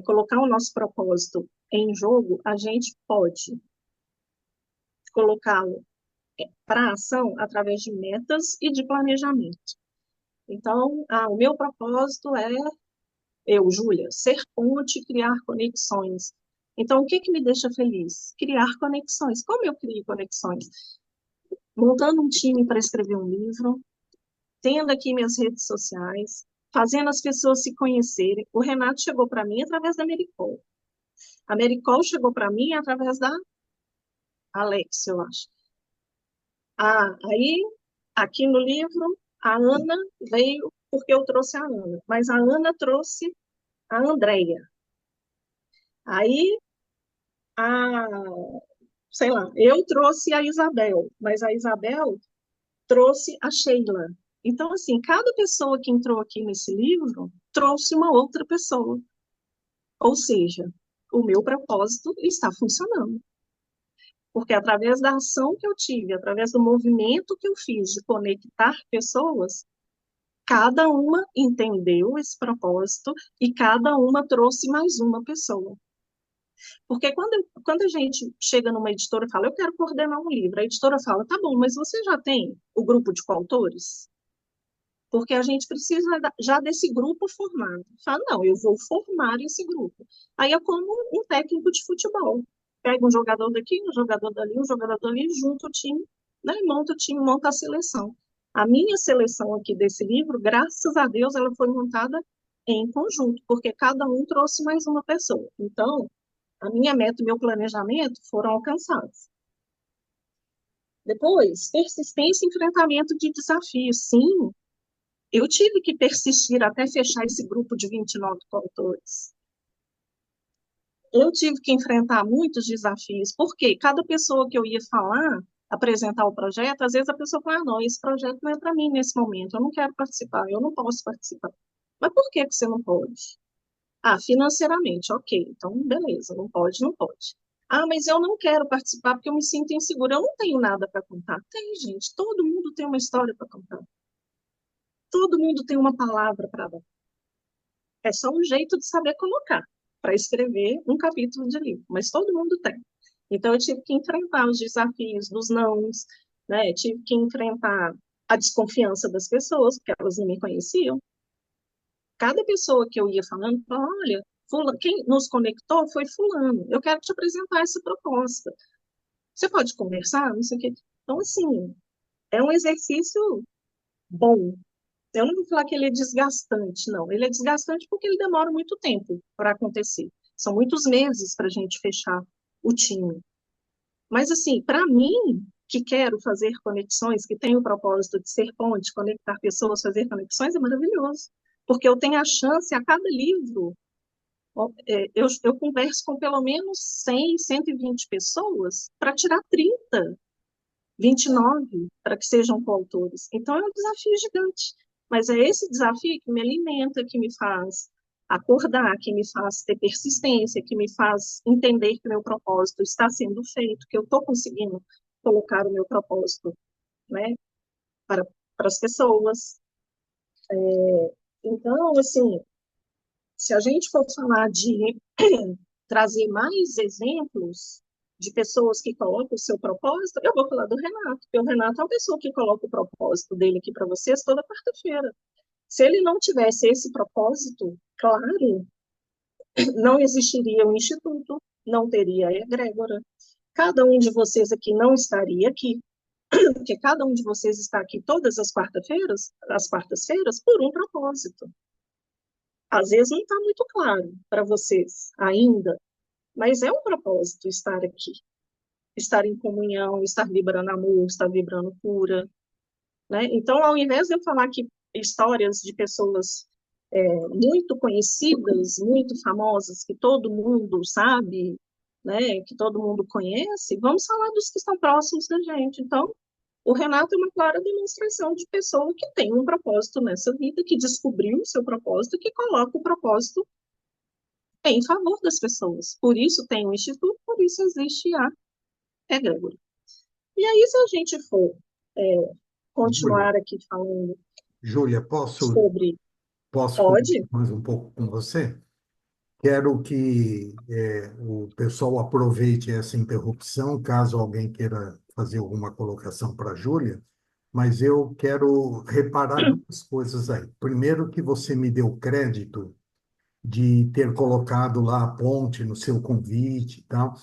colocar o nosso propósito em jogo, a gente pode colocá-lo para ação através de metas e de planejamento. Então, o meu propósito é eu, Júlia, ser ponte, criar conexões. Então, o que me deixa feliz? Criar conexões. Como eu crio conexões? Montando um time para escrever um livro, tendo aqui minhas redes sociais, fazendo as pessoas se conhecerem. O Renato chegou para mim através da Mericol. A Mericol chegou para mim através da Alex, eu acho. Aí, aqui no livro, a Ana veio porque eu trouxe a Ana, mas a Ana trouxe a Andréia. Aí, a, sei lá, eu trouxe a Isabel, mas a Isabel trouxe a Sheila. Então, assim, cada pessoa que entrou aqui nesse livro trouxe uma outra pessoa. Ou seja, o meu propósito está funcionando. Porque através da ação que eu tive, através do movimento que eu fiz de conectar pessoas, cada uma entendeu esse propósito e cada uma trouxe mais uma pessoa. Porque quando a gente chega numa editora e fala, eu quero coordenar um livro, a editora fala, tá bom, mas você já tem o grupo de coautores? Porque a gente precisa já desse grupo formado. Fala, não, eu vou formar esse grupo. Aí é como um técnico de futebol. Pega um jogador daqui, um jogador dali, um jogador dali, junta o time, né? Monta o time, monta a seleção. A minha seleção aqui desse livro, graças a Deus, ela foi montada em conjunto, porque cada um trouxe mais uma pessoa. Então, a minha meta e meu planejamento foram alcançados. Depois, persistência e enfrentamento de desafios. Sim, eu tive que persistir até fechar esse grupo de 29 coautores. Eu tive que enfrentar muitos desafios, porque cada pessoa que eu ia falar, apresentar o projeto, às vezes a pessoa fala, ah, não, esse projeto não é para mim nesse momento, eu não quero participar, eu não posso participar. Mas por que você não pode? Ah, financeiramente, ok, então beleza, não pode, não pode. Ah, mas eu não quero participar porque eu me sinto insegura, eu não tenho nada para contar. Tem, gente, todo mundo tem uma história para contar. Todo mundo tem uma palavra para dar. É só um jeito de saber colocar para escrever um capítulo de livro, mas todo mundo tem. Então, eu tive que enfrentar os desafios dos nãos, né? Tive que enfrentar a desconfiança das pessoas, porque elas não me conheciam. Cada pessoa que eu ia falando, olha, quem nos conectou foi fulano, eu quero te apresentar essa proposta. Você pode conversar? Não sei o quê. Então, assim, é um exercício bom. Eu não vou falar que ele é desgastante, não. Ele é desgastante porque ele demora muito tempo para acontecer. São muitos meses para a gente fechar o time. Mas, assim, para mim, que quero fazer conexões, que tenho o propósito de ser ponte, conectar pessoas, fazer conexões, é maravilhoso. Porque eu tenho a chance, a cada livro, eu converso com pelo menos 100, 120 pessoas para tirar 30, 29 para que sejam coautores. Então, é um desafio gigante. Mas é esse desafio que me alimenta, que me faz acordar, que me faz ter persistência, que me faz entender que meu propósito está sendo feito, que eu estou conseguindo colocar o meu propósito, né, para as pessoas. Então, assim, se a gente for falar de trazer mais exemplos de pessoas que colocam o seu propósito, eu vou falar do Renato, porque o Renato é uma pessoa que coloca o propósito dele aqui para vocês toda quarta-feira. Se ele não tivesse esse propósito, claro, não existiria o Instituto, não teria a egrégora. Cada um de vocês aqui não estaria aqui, porque cada um de vocês está aqui todas as quartas-feiras, por um propósito. Às vezes não está muito claro para vocês ainda, mas é um propósito estar aqui. Estar em comunhão, estar vibrando amor, estar vibrando cura, né? Então, ao invés de eu falar aqui histórias de pessoas muito conhecidas, muito famosas, que todo mundo sabe, né, que todo mundo conhece, vamos falar dos que estão próximos da gente. Então, o Renato é uma clara demonstração de pessoa que tem um propósito nessa vida, que descobriu o seu propósito, que coloca o propósito em favor das pessoas. Por isso tem o Instituto, por isso existe a egrégora. E aí, se a gente for Júlia, continuar aqui falando Júlia, posso conversar pode? mais um pouco com você? Quero que o pessoal aproveite essa interrupção, caso alguém queira fazer alguma colocação para a Júlia, mas eu quero reparar duas coisas aí. Primeiro, que você me deu crédito de ter colocado lá a ponte no seu convite e tal.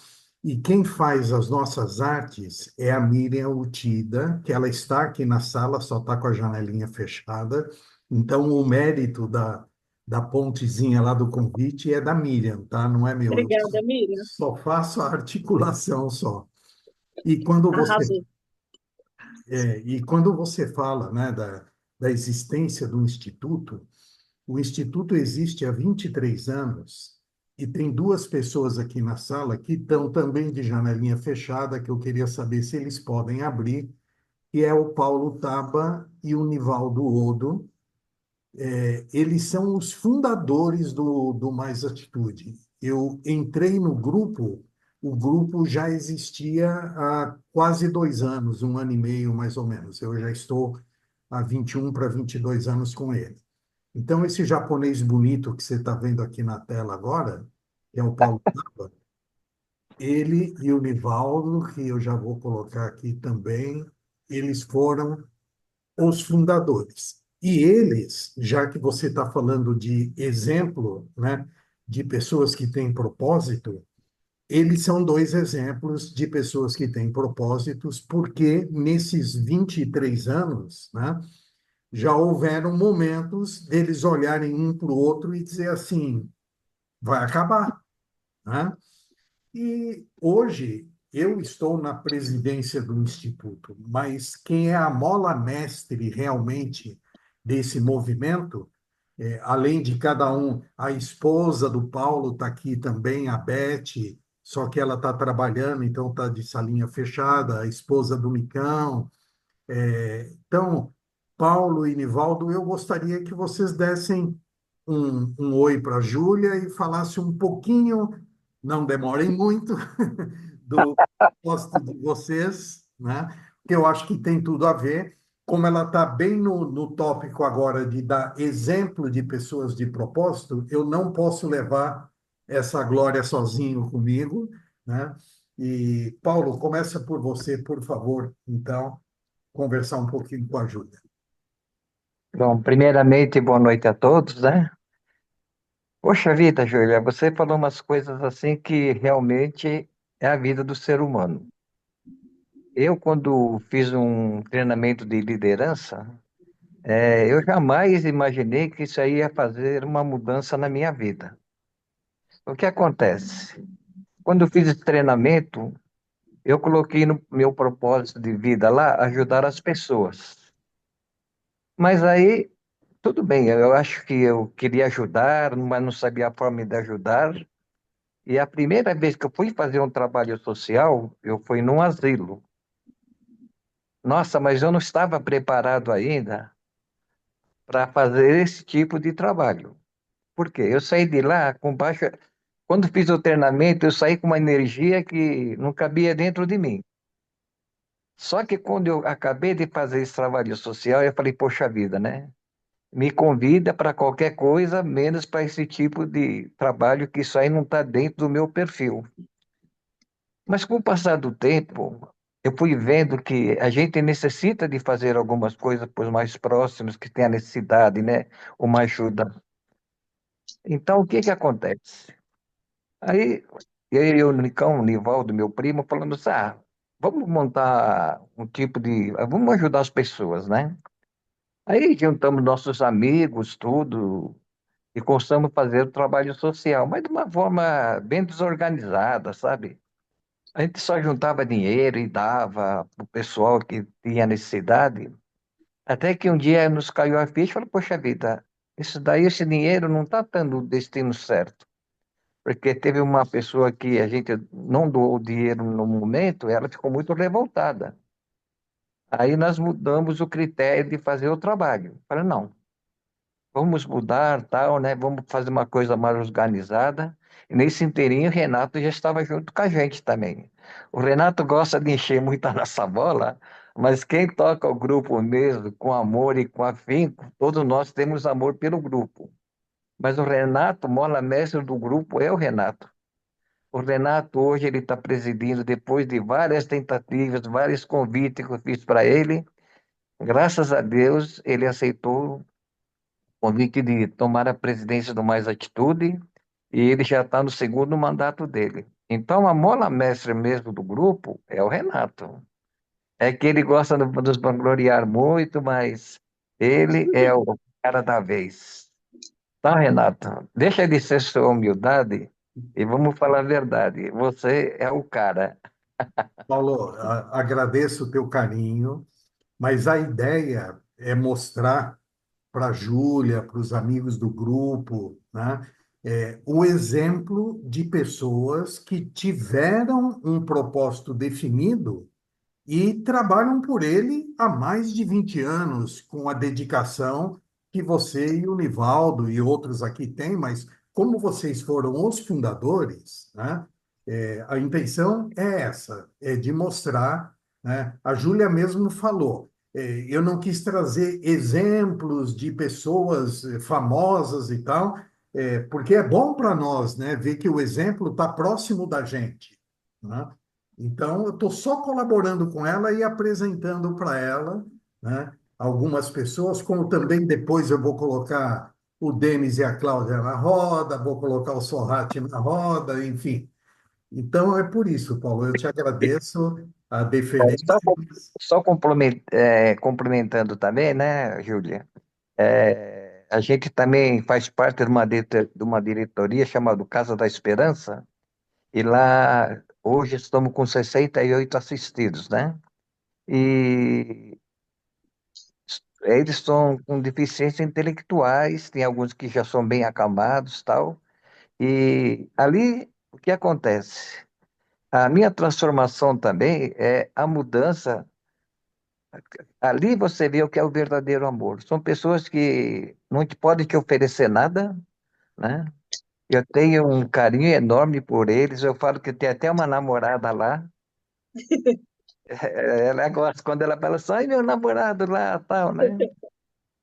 E quem faz as nossas artes é a Miriam Utida, que ela está aqui na sala, só está com a janelinha fechada. Então, o mérito da pontezinha lá do convite é da Miriam, tá? Não é meu. Eu Obrigada, Miriam. só faço a articulação só. E quando você, Arrasou. e quando você fala, né, da existência do Instituto, o Instituto existe há 23 anos e tem duas pessoas aqui na sala que estão também de janelinha fechada, que eu queria saber se eles podem abrir, que é o Paulo Taba e o Nivaldo Odo. Eles são os fundadores do Mais Atitude. Eu entrei no grupo, o grupo já existia há quase 2 anos, 1 ano e meio mais ou menos. Eu já estou há 21 para 22 anos com ele. Então, esse japonês bonito que você está vendo aqui na tela agora, que é o Paulo Taba, ele e o Nivaldo, que eu já vou colocar aqui também, eles foram os fundadores. E eles, já que você está falando de exemplo, né, de pessoas que têm propósito, eles são dois exemplos de pessoas que têm propósitos, porque nesses 23 anos, né, já houveram momentos deles olharem um para o outro e dizer assim, vai acabar, né? E hoje eu estou na presidência do Instituto, mas quem é a mola mestre realmente desse movimento, além de cada um, a esposa do Paulo está aqui também, a Beth, só que ela está trabalhando, então está de salinha fechada, a esposa do Micão. Então, Paulo e Nivaldo, eu gostaria que vocês dessem um oi para a Júlia e falassem um pouquinho, não demorem muito, do posto de vocês, né? Que eu acho que tem tudo a ver. Como ela está bem no tópico agora de dar exemplo de pessoas de propósito, eu não posso levar essa glória sozinho comigo, né? E, Paulo, começa por você, por favor, então conversar um pouquinho com a Júlia. Bom, primeiramente, boa noite a todos, né? Poxa vida, Júlia, você falou umas coisas assim que realmente é a vida do ser humano. Eu, quando fiz um treinamento de liderança, eu jamais imaginei que isso aí ia fazer uma mudança na minha vida. O que acontece? Quando eu fiz esse treinamento, eu coloquei no meu propósito de vida lá ajudar as pessoas. Mas aí tudo bem, eu acho que eu queria ajudar, mas não sabia a forma de ajudar. E a primeira vez que eu fui fazer um trabalho social, eu fui num asilo. Nossa, mas eu não estava preparado ainda para fazer esse tipo de trabalho. Por quê? Eu saí de lá com baixa. Quando fiz o treinamento, eu saí com uma energia que não cabia dentro de mim. Só que quando eu acabei de fazer esse trabalho social, eu falei, poxa vida, né? Me convida para qualquer coisa, menos para esse tipo de trabalho, que isso aí não está dentro do meu perfil. Mas com o passar do tempo, eu fui vendo que a gente necessita de fazer algumas coisas para os mais próximos, que têm a necessidade, né? Uma ajuda. Então, o que que acontece? Aí, eu, o Nicão, o Nivaldo, meu primo, falando assim, vamos montar um tipo de... Vamos ajudar as pessoas, né? Aí juntamos nossos amigos, tudo, e começamos a fazer o trabalho social, mas de uma forma bem desorganizada, sabe? A gente só juntava dinheiro e dava para o pessoal que tinha necessidade, até que um dia nos caiu a ficha e falou, poxa vida, isso daí, esse dinheiro não está dando o destino certo, porque teve uma pessoa que a gente não doou o dinheiro no momento, ela ficou muito revoltada. Aí nós mudamos o critério de fazer o trabalho. Falei, não, vamos mudar, tal, né? Vamos fazer uma coisa mais organizada. E nesse inteirinho, o Renato já estava junto com a gente também. O Renato gosta de encher muito a nossa bola, mas quem toca o grupo mesmo, com amor e com afinco, todos nós temos amor pelo grupo. Mas o Renato, mola mestre do grupo, é o Renato. O Renato hoje ele está presidindo, depois de várias tentativas, vários convites que eu fiz para ele. Graças a Deus, ele aceitou convite de tomar a presidência do Mais Atitude, e ele já está no segundo mandato dele. Então, a mola mestre mesmo do grupo é o Renato. É que ele gosta de nos vangloriar muito, mas ele é o cara da vez. Tá, Renato? Deixa de ser sua humildade e vamos falar a verdade. Você é o cara. Paulo, agradeço o teu carinho, mas a ideia é mostrar para a Júlia, para os amigos do grupo, né, o exemplo de pessoas que tiveram um propósito definido e trabalham por ele há mais de 20 anos, com a dedicação que você e o Nivaldo e outros aqui têm, mas como vocês foram os fundadores, né, a intenção é essa, é de mostrar, né, a Júlia mesmo falou, eu não quis trazer exemplos de pessoas famosas e tal, porque é bom para nós, né, ver que o exemplo está próximo da gente. né? Então, eu estou só colaborando com ela e apresentando para ela, né, algumas pessoas, como também depois eu vou colocar o Denis e a Cláudia na roda, vou colocar o Sorrati na roda, enfim. Então, é por isso, Paulo, eu te agradeço a Bom, deferência. só complementando também, né, Júlia? A gente também faz parte de uma diretoria chamada Casa da Esperança, e lá hoje estamos com 68 assistidos, né? E eles estão com deficiências intelectuais, tem alguns que já são bem acamados, tal. E ali, o que acontece? A minha transformação também é a mudança. Ali você vê o que é o verdadeiro amor. São pessoas que não te podem te oferecer nada, né? Eu tenho um carinho enorme por eles. Eu falo que tem até uma namorada lá. Ela gosta quando ela fala assim, ai, meu namorado lá, tal, né?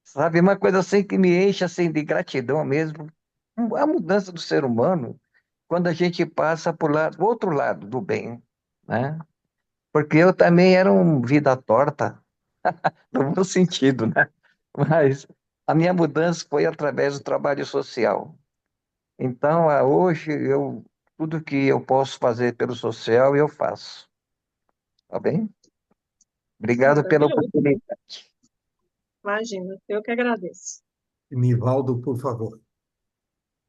Sabe, uma coisa assim que me enche assim de gratidão mesmo. A mudança do ser humano, quando a gente passa por lá, do outro lado do bem, né? Porque eu também era um vida torta, no bom sentido, né? Mas a minha mudança foi através do trabalho social. Então, hoje, tudo que eu posso fazer pelo social, eu faço. Tá bem? Obrigado pela Maravilhoso. oportunidade. Imagina, eu que agradeço. Nivaldo, por favor.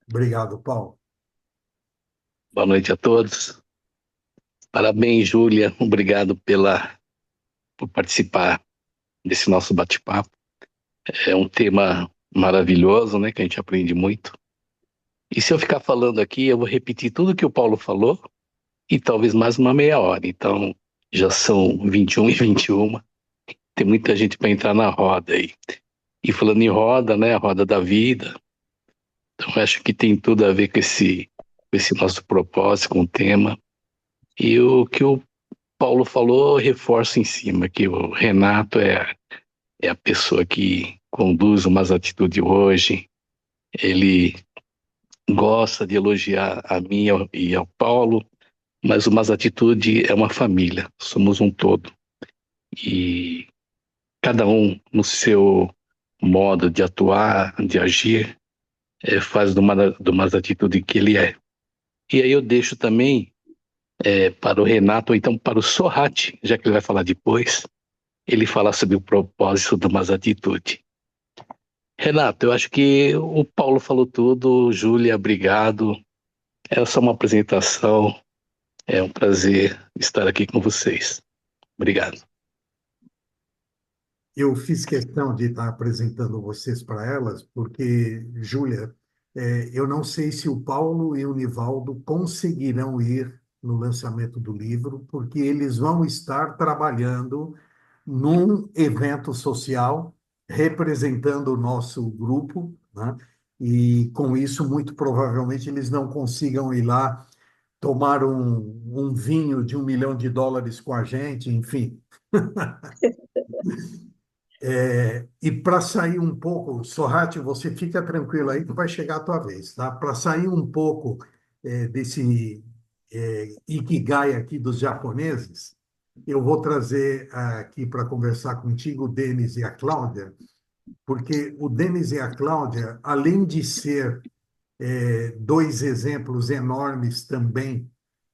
Obrigado, Paulo. Boa noite a todos. Parabéns, Júlia. Obrigado por participar desse nosso bate-papo. É um tema maravilhoso, né? Que a gente aprende muito. E se eu ficar falando aqui, eu vou repetir tudo que o Paulo falou e talvez mais uma meia hora. Então, já são 21h21. Tem muita gente para entrar na roda aí. E falando em roda, né? A roda da vida. Então, eu acho que tem tudo a ver com esse nosso propósito, com o tema. E o que o Paulo falou, reforço em cima, que o Renato é a pessoa que conduz umas atitudes hoje. Ele gosta de elogiar a mim e ao Paulo, mas umas atitudes é uma família, somos um todo. E cada um no seu modo de atuar, de agir, faz de umas atitudes que ele é. E aí eu deixo também para o Renato, ou então para o Sorrati, já que ele vai falar depois, ele fala sobre o propósito de umas atitudes. Renato, eu acho que o Paulo falou tudo. Júlia, obrigado. Era só uma apresentação. É um prazer estar aqui com vocês. Obrigado. Eu fiz questão de estar apresentando vocês para elas, porque, Júlia, eu não sei se o Paulo e o Nivaldo conseguirão ir no lançamento do livro, porque eles vão estar trabalhando num evento social representando o nosso grupo, né? E com isso, muito provavelmente, eles não consigam ir lá tomar um vinho de US$ 1 milhão com a gente, enfim. E para sair um pouco, Sorrati, você fica tranquilo aí que vai chegar a tua vez, tá? Para sair um pouco desse Ikigai aqui dos japoneses, eu vou trazer aqui para conversar contigo o Denis e a Cláudia, porque o Denis e a Cláudia, além de ser dois exemplos enormes também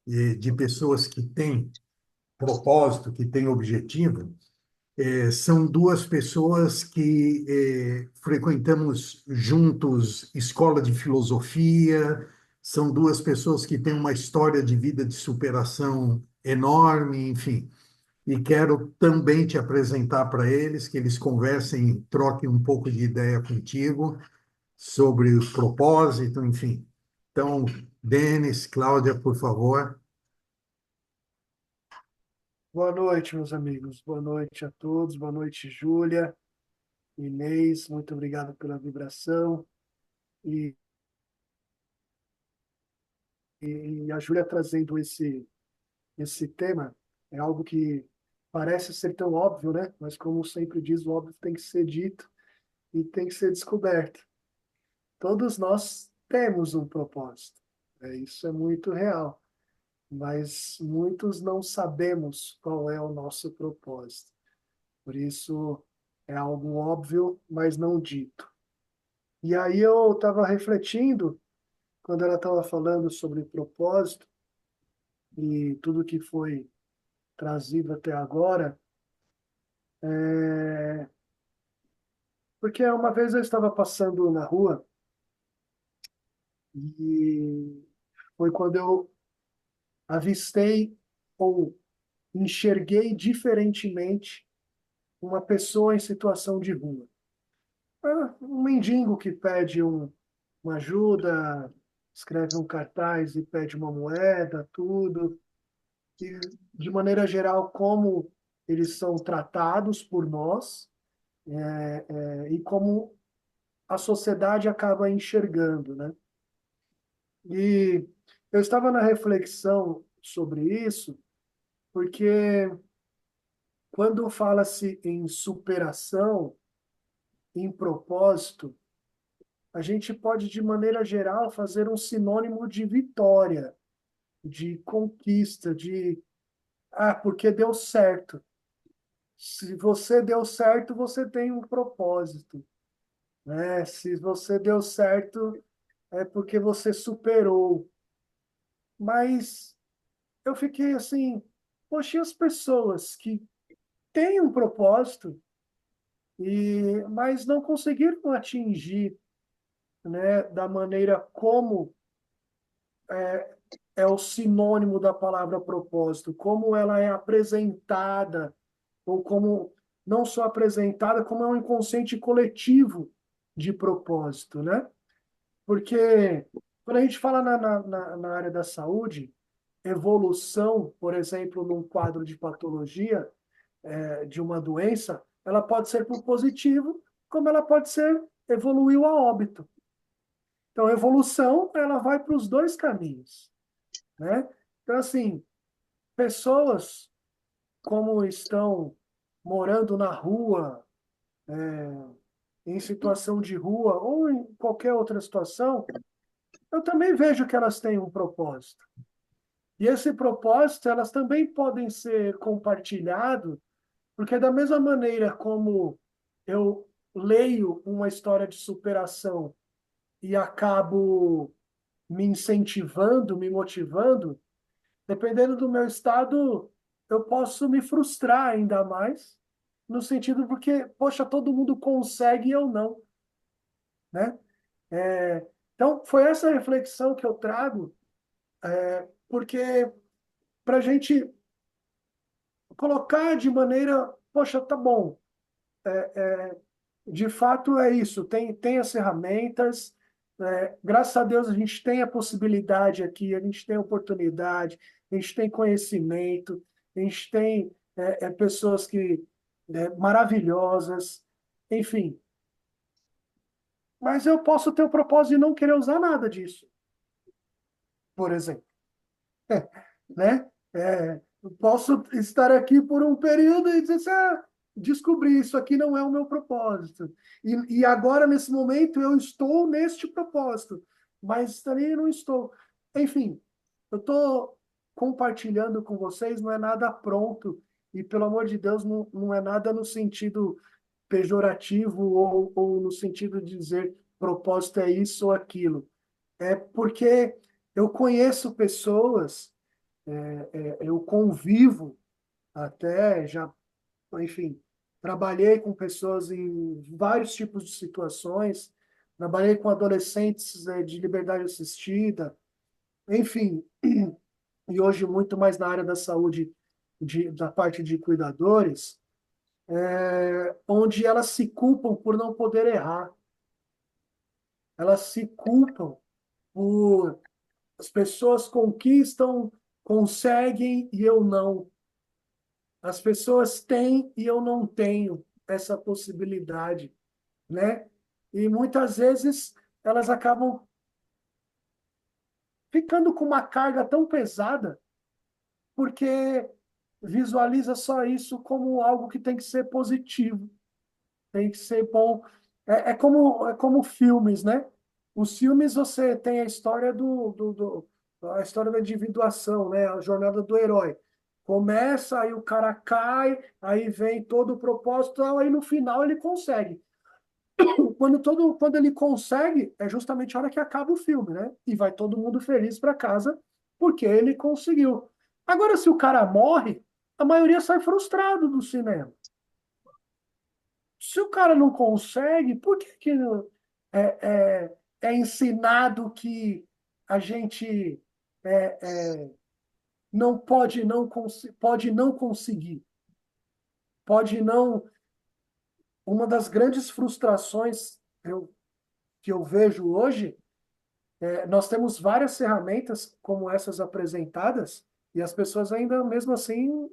de pessoas que têm propósito, que têm objetivo, são duas pessoas que frequentamos juntos escola de filosofia, são duas pessoas que têm uma história de vida de superação enorme, enfim. E quero também te apresentar para eles, que eles conversem, troquem um pouco de ideia contigo sobre o propósito, enfim. Então, Denis, Cláudia, por favor. Boa noite, meus amigos. Boa noite a todos. Boa noite, Júlia, Inês. Muito obrigado pela vibração. E, e a Júlia trazendo esse tema é algo que parece ser tão óbvio, né? Mas, como sempre diz, o óbvio tem que ser dito e tem que ser descoberto. Todos nós temos um propósito. Isso é muito real. mas muitos não sabemos qual é o nosso propósito. Por isso, é algo óbvio, mas não dito. E aí eu estava refletindo, quando ela estava falando sobre propósito e tudo que foi trazido até agora, porque uma vez eu estava passando na rua e foi quando eu avistei ou enxerguei diferentemente uma pessoa em situação de rua. Um mendigo que pede uma ajuda, escreve um cartaz e pede uma moeda, tudo. E, de maneira geral, como eles são tratados por nós, e como a sociedade acaba enxergando, né? E eu estava na reflexão sobre isso, porque quando fala-se em superação, em propósito, a gente pode, de maneira geral, fazer um sinônimo de vitória, de conquista, porque deu certo. Se você deu certo, você tem um propósito, né? Se você deu certo, é porque você superou. Mas eu fiquei assim, poxa, e as pessoas que têm um propósito mas não conseguiram atingir, né, da maneira como é o sinônimo da palavra propósito, como ela é apresentada, ou como não só apresentada, como é um inconsciente coletivo de propósito, né? Porque quando a gente fala na área da saúde, evolução, por exemplo, num quadro de patologia, de uma doença, ela pode ser por positivo, como ela pode ser evoluiu a óbito. Então, a evolução, ela vai para os dois caminhos, né? Então, assim, pessoas como estão morando na rua, em situação de rua ou em qualquer outra situação, eu também vejo que elas têm um propósito. E esse propósito, elas também podem ser compartilhado, porque da mesma maneira como eu leio uma história de superação e acabo me incentivando, me motivando, dependendo do meu estado, eu posso me frustrar ainda mais, no sentido porque, poxa, todo mundo consegue e eu não, né? Então, foi essa reflexão que eu trago, porque para a gente colocar de maneira, poxa, tá bom, de fato é isso, tem as ferramentas, graças a Deus a gente tem a possibilidade aqui, a gente tem a oportunidade, a gente tem conhecimento, a gente tem pessoas maravilhosas, enfim. Mas eu posso ter o propósito de não querer usar nada disso, por exemplo, né? Eu posso estar aqui por um período e dizer assim, descobri, isso aqui não é o meu propósito. E agora, nesse momento, eu estou neste propósito, mas também não estou. Enfim, eu estou compartilhando com vocês, não é nada pronto, e pelo amor de Deus, não é nada no sentido pejorativo ou no sentido de dizer propósito é isso ou aquilo. É porque eu conheço pessoas, eu convivo até, já, enfim, trabalhei com pessoas em vários tipos de situações, trabalhei com adolescentes, de liberdade assistida, enfim, e hoje muito mais na área da saúde, da parte de cuidadores, onde elas se culpam por não poder errar, elas se culpam por as pessoas conquistam, conseguem e eu não. As pessoas têm e eu não tenho essa possibilidade, né? E muitas vezes elas acabam ficando com uma carga tão pesada porque visualiza só isso como algo que tem que ser positivo, tem que ser bom. É como filmes, né? Os filmes você tem a história a história da individuação, né? A jornada do herói. Começa, aí o cara cai, aí vem todo o propósito, aí no final ele consegue. Quando ele consegue, é justamente a hora que acaba o filme, né? E vai todo mundo feliz para casa porque ele conseguiu. Agora, se o cara morre, a maioria sai frustrado do cinema. Se o cara não consegue, por que que é ensinado que a gente não pode pode não conseguir? Pode não. Uma das grandes frustrações que eu vejo hoje nós temos várias ferramentas como essas apresentadas e as pessoas ainda, mesmo assim,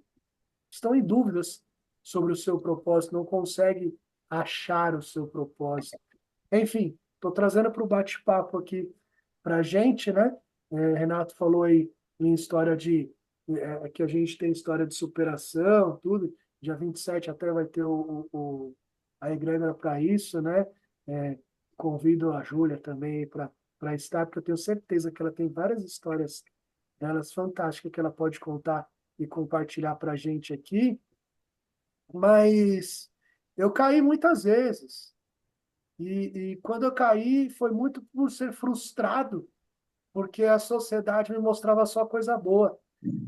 estão em dúvidas sobre o seu propósito, não conseguem achar o seu propósito. Enfim, estou trazendo para o bate-papo aqui para a gente, né? Renato falou aí em história que a gente tem história de superação, tudo. Dia 27 até vai ter a egrégora para isso, né? É, convido a Júlia também para estar, porque eu tenho certeza que ela tem várias histórias delas fantásticas que ela pode contar e compartilhar para a gente aqui. Mas eu caí muitas vezes. E quando eu caí, foi muito por ser frustrado, porque a sociedade me mostrava só coisa boa.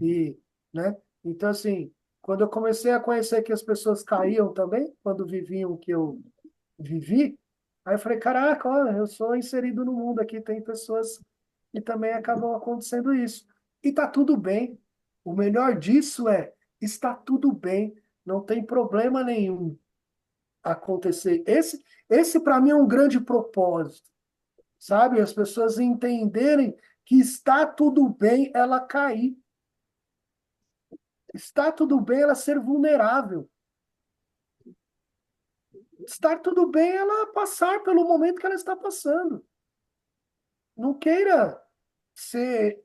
E, né? Então, assim, quando eu comecei a conhecer que as pessoas caíam também, quando viviam o que eu vivi, aí eu falei, caraca, olha, eu sou inserido no mundo aqui, tem pessoas que também acabam acontecendo isso. E tá tudo bem. O melhor disso está tudo bem, não tem problema nenhum acontecer. Esse para mim é um grande propósito, sabe? As pessoas entenderem que está tudo bem ela cair, está tudo bem ela ser vulnerável, está tudo bem ela passar pelo momento que ela está passando. Não queira ser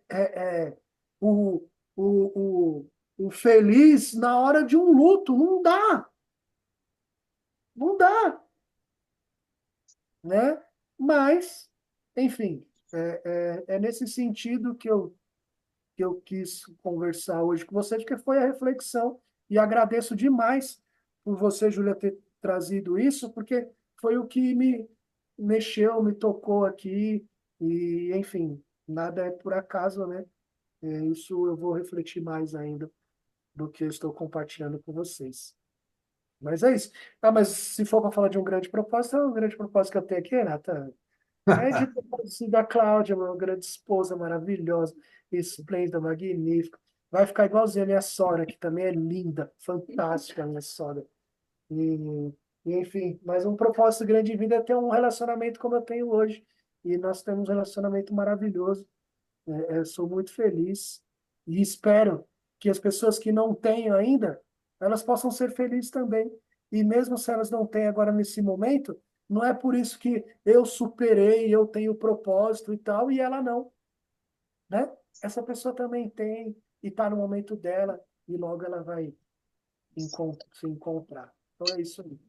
o, o feliz na hora de um luto, não dá, não dá, né? Mas, enfim, é nesse sentido que eu quis conversar hoje com você, porque foi a reflexão, e agradeço demais por você, Júlia, ter trazido isso, porque foi o que me mexeu, me tocou aqui, e, enfim, nada é por acaso, né? Isso eu vou refletir mais ainda do que eu estou compartilhando com vocês. Mas é isso. Ah, mas se for para falar de um grande propósito, é um grande propósito que eu tenho aqui, Renata. É de propósito da Cláudia, uma grande esposa maravilhosa, esplêndida, magnífica. Vai ficar igualzinha a minha sogra, que também é linda, fantástica, a minha sogra. E, enfim, mas um propósito grande de vida é ter um relacionamento como eu tenho hoje. E nós temos um relacionamento maravilhoso. Eu sou muito feliz e espero que as pessoas que não têm ainda, elas possam ser felizes também. E mesmo se elas não têm agora nesse momento, não é por isso que eu superei, eu tenho propósito e tal, e ela não, né? Essa pessoa também tem e está no momento dela e logo ela vai se encontrar. Então é isso aí.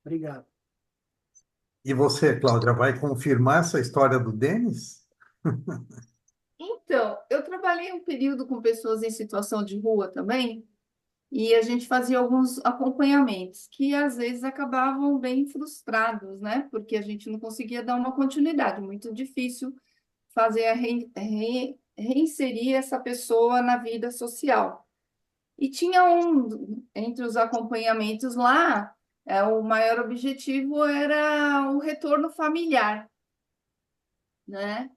Obrigado. E você, Cláudia, vai confirmar essa história do Denis? Então, eu trabalhei um período com pessoas em situação de rua também, e a gente fazia alguns acompanhamentos que às vezes acabavam bem frustrados, né? Porque a gente não conseguia dar uma continuidade, muito difícil fazer reinserir essa pessoa na vida social. E tinha entre os acompanhamentos lá, o maior objetivo era o retorno familiar, né?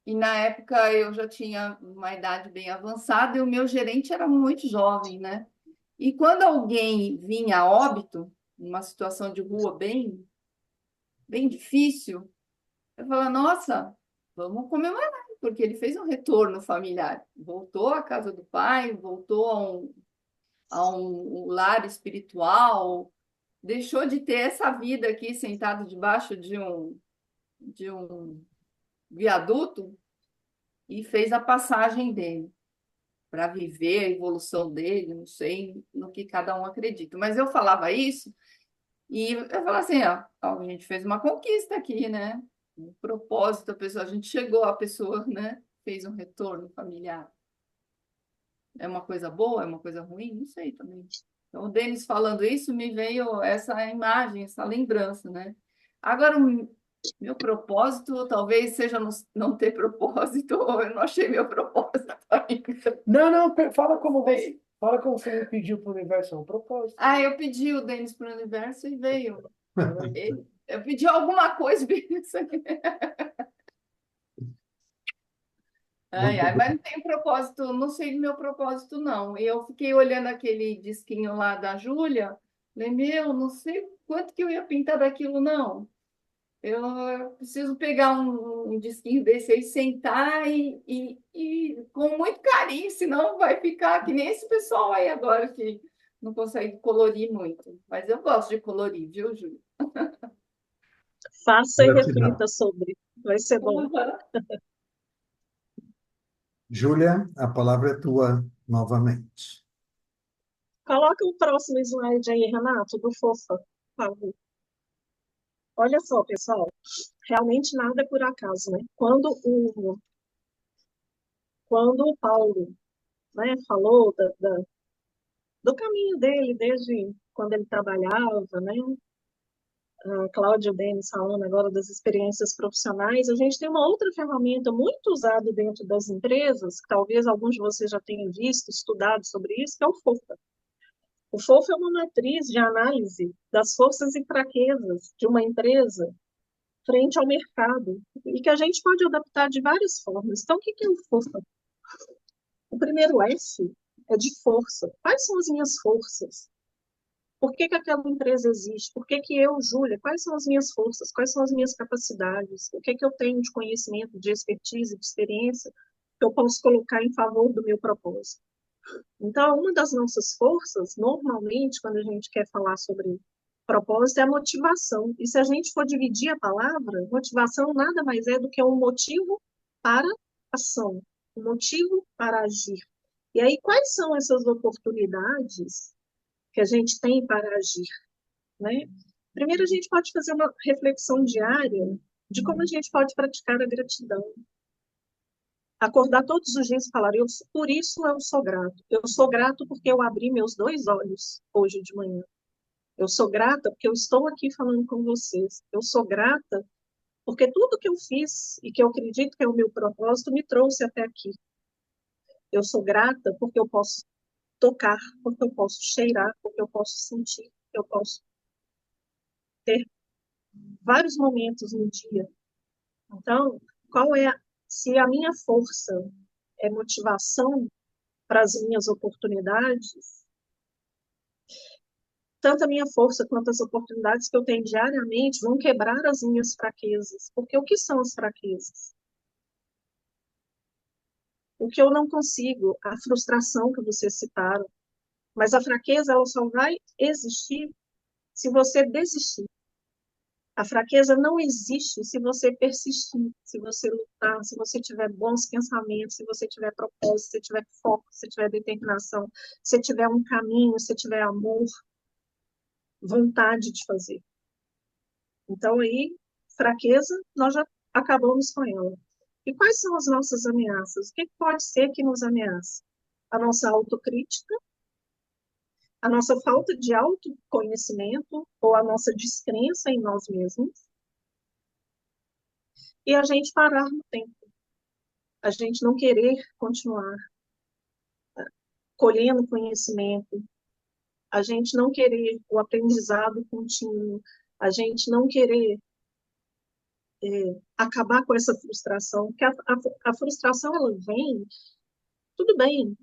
E na época eu já tinha uma idade bem avançada e o meu gerente era muito jovem, né? E quando alguém vinha a óbito, numa situação de rua bem difícil, eu falava, nossa, vamos comemorar, porque ele fez um retorno familiar. Voltou à casa do pai, voltou a um lar espiritual, deixou de ter essa vida aqui sentado debaixo de um viaduto e fez a passagem dele para viver a evolução dele, não sei no que cada um acredita. Mas eu falava isso e eu falava assim, ó, a gente fez uma conquista aqui, né? Um propósito, a gente chegou, a pessoa, né? fez um retorno familiar? É uma coisa boa? É uma coisa ruim? Não sei também. Então, o Denis falando isso, me veio essa imagem, essa lembrança, né? Agora, o meu propósito talvez seja não ter propósito, ou eu não achei meu propósito ainda. Não, fala como você pediu para o universo, é um propósito. Ah, eu pedi o Denis para o universo e veio. Eu pedi alguma coisa, isso aqui. Muito bem. Mas não tem propósito, não sei do meu propósito, não. E eu fiquei olhando aquele disquinho lá da Júlia, falei, meu, não sei quanto que eu ia pintar daquilo, não. Eu preciso pegar um disquinho desse aí, sentar e com muito carinho, senão vai ficar que nem esse pessoal aí agora que não consegue colorir muito. Mas eu gosto de colorir, viu, Júlia? Faça e Gratidão. reflita sobre. Vai ser bom. Júlia, a palavra é tua novamente. Coloca o próximo slide aí, Renato, do Fofa, por favor. Olha só, pessoal, realmente nada é por acaso, né? Quando o Paulo, né, falou do caminho dele desde quando ele trabalhava, né? A Cláudia e o Denis falando agora das experiências profissionais, a gente tem uma outra ferramenta muito usada dentro das empresas, que talvez alguns de vocês já tenham visto, estudado sobre isso, que é o FOFA. O FOFA é uma matriz de análise das forças e fraquezas de uma empresa frente ao mercado, e que a gente pode adaptar de várias formas. Então, o que é o FOFA? O primeiro F é de força. Quais são as minhas forças? Por que aquela empresa existe? Por que eu, Júlia, quais são as minhas forças? Quais são as minhas capacidades? O que eu tenho de conhecimento, de expertise, de experiência que eu posso colocar em favor do meu propósito? Então, uma das nossas forças, normalmente, quando a gente quer falar sobre propósito, é a motivação. E se a gente for dividir a palavra, motivação nada mais é do que um motivo para ação, um motivo para agir. E aí, quais são essas oportunidades que a gente tem para agir, né? Primeiro, a gente pode fazer uma reflexão diária de como a gente pode praticar a gratidão. Acordar todos os dias e falar, por isso eu sou grato. Eu sou grato porque eu abri meus 2 olhos hoje de manhã. Eu sou grata porque eu estou aqui falando com vocês. Eu sou grata porque tudo que eu fiz e que eu acredito que é o meu propósito me trouxe até aqui. Eu sou grata porque eu posso tocar, porque eu posso cheirar, porque eu posso sentir, porque eu posso ter vários momentos no dia. Então, se a minha força é motivação para as minhas oportunidades, tanto a minha força quanto as oportunidades que eu tenho diariamente vão quebrar as minhas fraquezas. Porque o que são as fraquezas? O que eu não consigo, a frustração que vocês citaram. Mas a fraqueza, ela só vai existir se você desistir. A fraqueza não existe se você persistir, se você lutar, se você tiver bons pensamentos, se você tiver propósito, se tiver foco, se tiver determinação, se tiver um caminho, se tiver amor, vontade de fazer. Então, aí, fraqueza, nós já acabamos com ela. E quais são as nossas ameaças? O que pode ser que nos ameaça? A nossa autocrítica, a nossa falta de autoconhecimento ou a nossa descrença em nós mesmos, e a gente parar no tempo, a gente não querer continuar colhendo conhecimento, a gente não querer o aprendizado contínuo, a gente não querer acabar com essa frustração, porque a frustração, ela vem, tudo bem,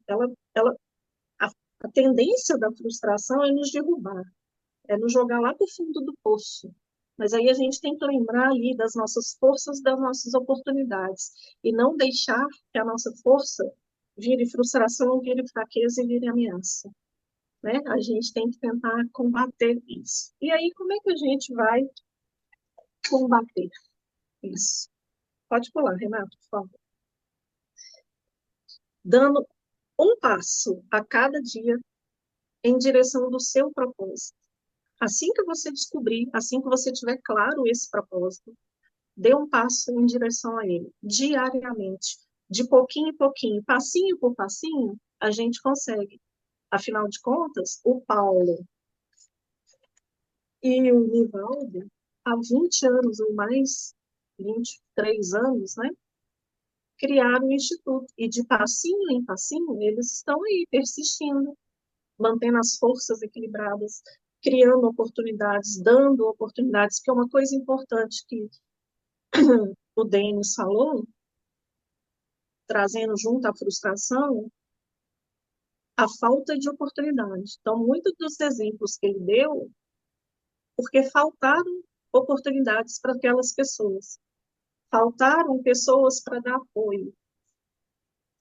a tendência da frustração é nos derrubar, é nos jogar lá para o fundo do poço. Mas aí a gente tem que lembrar ali das nossas forças, das nossas oportunidades, e não deixar que a nossa força vire frustração, vire fraqueza e vire ameaça. Né? A gente tem que tentar combater isso. E aí, como é que a gente vai combater isso? Pode pular, Renato, por favor. Dando um passo a cada dia em direção do seu propósito. Assim que você descobrir, assim que você tiver claro esse propósito, dê um passo em direção a ele, diariamente. De pouquinho em pouquinho, passinho por passinho, a gente consegue. Afinal de contas, o Paulo e o Nivaldo, há 20 anos ou mais, 23 anos, né, criaram o Instituto. E de passinho em passinho, eles estão aí persistindo, mantendo as forças equilibradas, criando oportunidades, dando oportunidades, que é uma coisa importante que o Denis falou, trazendo junto à frustração, a falta de oportunidade. Então, muitos dos exemplos que ele deu, porque faltaram oportunidades para aquelas pessoas, faltaram pessoas para dar apoio,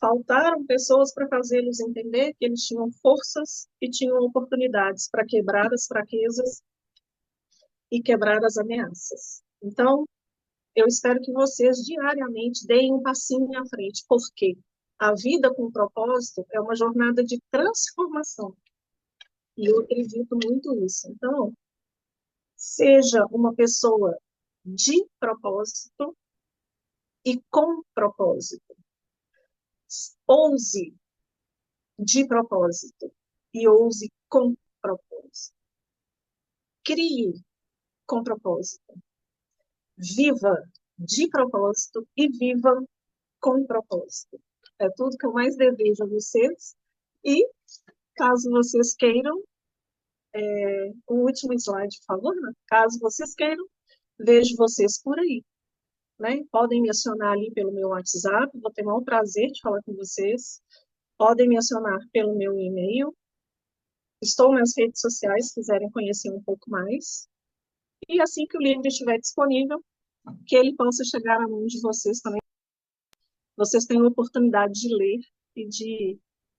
faltaram pessoas para fazê-los entender que eles tinham forças e tinham oportunidades para quebrar as fraquezas e quebrar as ameaças. Então, eu espero que vocês diariamente deem um passinho à frente, porque a vida com propósito é uma jornada de transformação. E eu acredito muito nisso. Então, seja uma pessoa de propósito e com propósito. Ouse de propósito e ouse com propósito. Crie com propósito. Viva de propósito e viva com propósito. É tudo que eu mais desejo a vocês. E, caso vocês queiram, o último slide, por favor, né? Caso vocês queiram, vejo vocês por aí. Né? Podem me acionar ali pelo meu WhatsApp, vou ter o maior prazer de falar com vocês. Podem me acionar pelo meu e-mail. Estou nas redes sociais, se quiserem conhecer um pouco mais. E assim que o livro estiver disponível, que ele possa chegar à mão de vocês também. Vocês têm a oportunidade de ler e de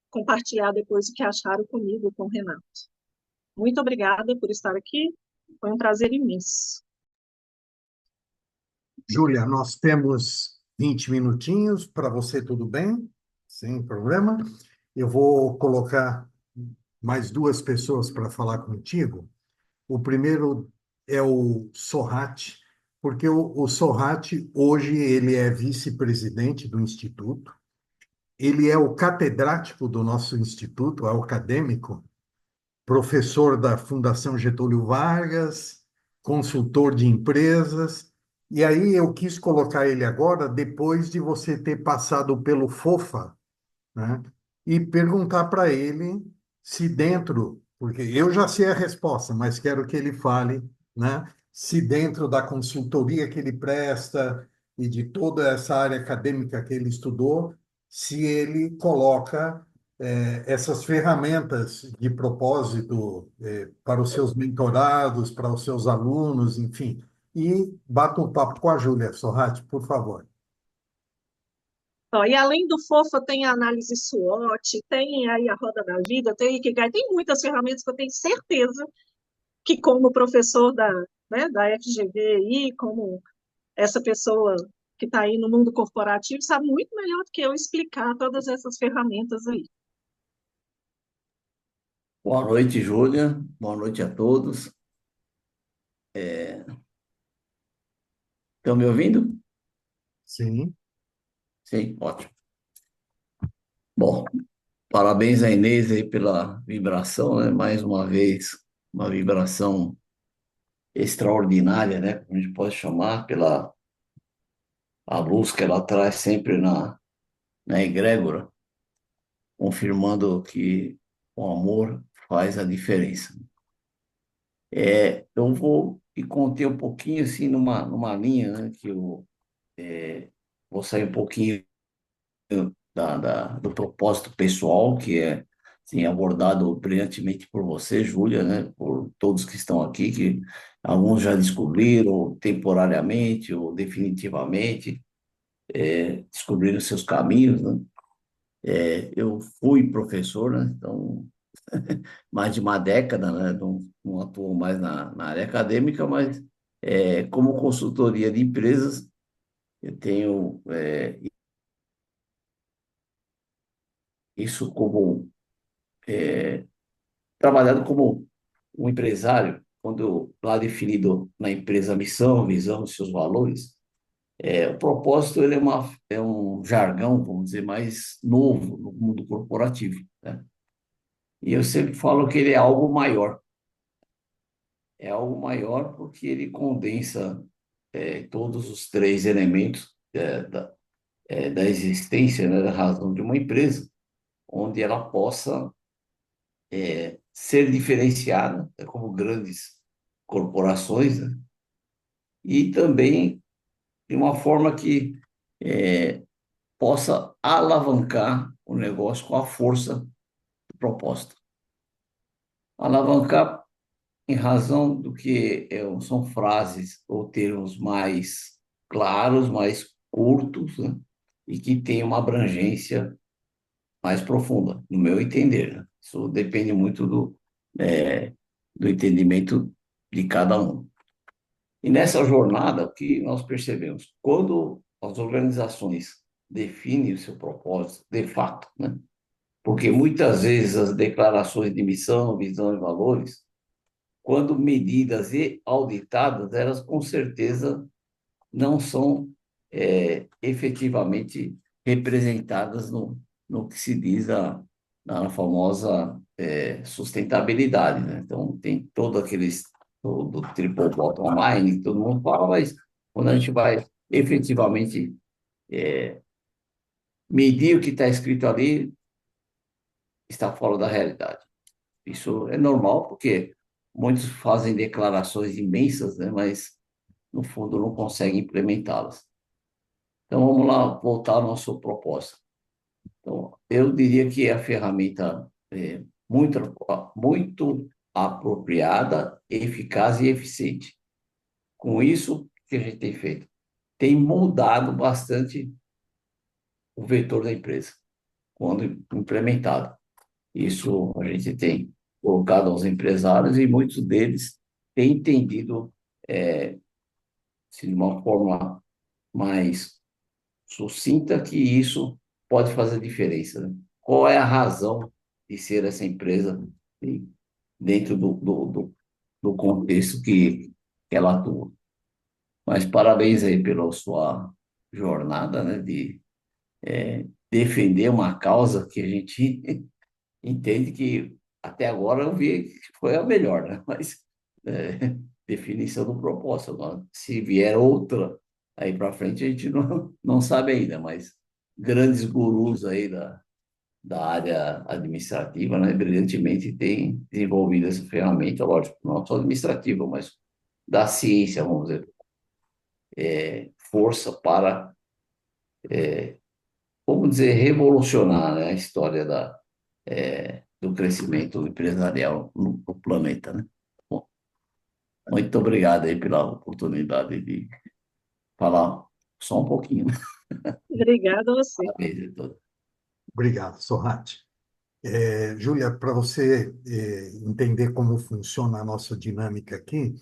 compartilhar depois o que acharam comigo, com o Renato. Muito obrigada por estar aqui. Foi um prazer imenso. Júlia, nós temos 20 minutinhos. Para você, tudo bem? Sem problema. Eu vou colocar mais duas pessoas para falar contigo. O primeiro é o Sorrati, porque o Sorrati, hoje, ele é vice-presidente do Instituto. Ele é o catedrático do nosso Instituto, é o acadêmico, professor da Fundação Getúlio Vargas, consultor de empresas. E aí eu quis colocar ele agora, depois de você ter passado pelo FOFA, né? E perguntar para ele se dentro, porque eu já sei a resposta, mas quero que ele fale, né? Se dentro da consultoria que ele presta e de toda essa área acadêmica que ele estudou, se ele coloca essas ferramentas de propósito para os seus mentorados, para os seus alunos, enfim. E bata um papo com a Júlia Sorrati, por favor. Ó, e além do FOFA, tem a análise SWOT, tem aí a Roda da Vida, tem o Ikigai, tem muitas ferramentas que eu tenho certeza que, como professor né, da FGV e como essa pessoa que está aí no mundo corporativo, sabe muito melhor do que eu explicar todas essas ferramentas aí. Boa noite, Júlia. Boa noite a todos. Estão me ouvindo? Sim. Sim, ótimo. Bom, parabéns a Inês aí pela vibração, né? Mais uma vez, uma vibração extraordinária, né? Como a gente pode chamar, pela a luz que ela traz sempre na egrégora, confirmando que o amor faz a diferença. Eu vou e contei um pouquinho assim numa linha, né, que eu vou sair um pouquinho do propósito pessoal, que é assim, abordado brilhantemente por você, Júlia, né, por todos que estão aqui, que alguns já descobriram temporariamente ou definitivamente, descobriram seus caminhos, né? Eu fui professor, né, então mais de uma década, né, não atuo mais na área acadêmica, mas como consultoria de empresas, eu tenho isso como trabalhado como um empresário, quando lá definido na empresa a missão, visão, seus valores, O propósito ele é um jargão, vamos dizer, mais novo no mundo corporativo, né? E eu sempre falo que ele é algo maior. É algo maior porque ele condensa todos os três elementos da existência, né, da razão de uma empresa, onde ela possa ser diferenciada, né, como grandes corporações, né, e também de uma forma que possa alavancar o negócio com a força do propósito. Alavancar em razão do que são frases ou termos mais claros, mais curtos, né, e que têm uma abrangência mais profunda, no meu entender, né? Isso depende muito do entendimento de cada um. E nessa jornada, o que nós percebemos? Quando as organizações definem o seu propósito, de fato, né? Porque muitas vezes as declarações de missão, visão e valores, quando medidas e auditadas, elas com certeza não são efetivamente representadas no que se diz na famosa sustentabilidade, né? Então, tem todo triple bottom line, que todo mundo fala, mas quando a gente vai efetivamente medir o que está escrito ali, está fora da realidade. Isso é normal, porque muitos fazem declarações imensas, né? Mas, no fundo, não conseguem implementá-las. Então, vamos lá, voltar ao nosso propósito. Então, eu diria que é a ferramenta muito, muito apropriada, eficaz e eficiente. Com isso, o que a gente tem feito? Tem mudado bastante o vetor da empresa, quando implementado. Isso a gente tem colocado aos empresários e muitos deles têm entendido, de uma forma mais sucinta, que isso pode fazer diferença, né? Qual é a razão de ser essa empresa dentro do contexto que ela atua? Mas parabéns aí pela sua jornada, né, de defender uma causa que a gente entende que até agora eu vi que foi a melhor, né? Mas definição do propósito. Agora, se vier outra aí para frente, a gente não sabe ainda, mas grandes gurus aí da área administrativa, né, brilhantemente têm desenvolvido essa ferramenta, lógico, não só administrativa, mas da ciência, vamos dizer, força para, vamos dizer, revolucionar, né, a história do crescimento empresarial no planeta, né? Bom, muito obrigado aí pela oportunidade de falar só um pouquinho. Obrigada a você. Parabéns a todos. Obrigado, Sorrati. Júlia, para você entender como funciona a nossa dinâmica aqui,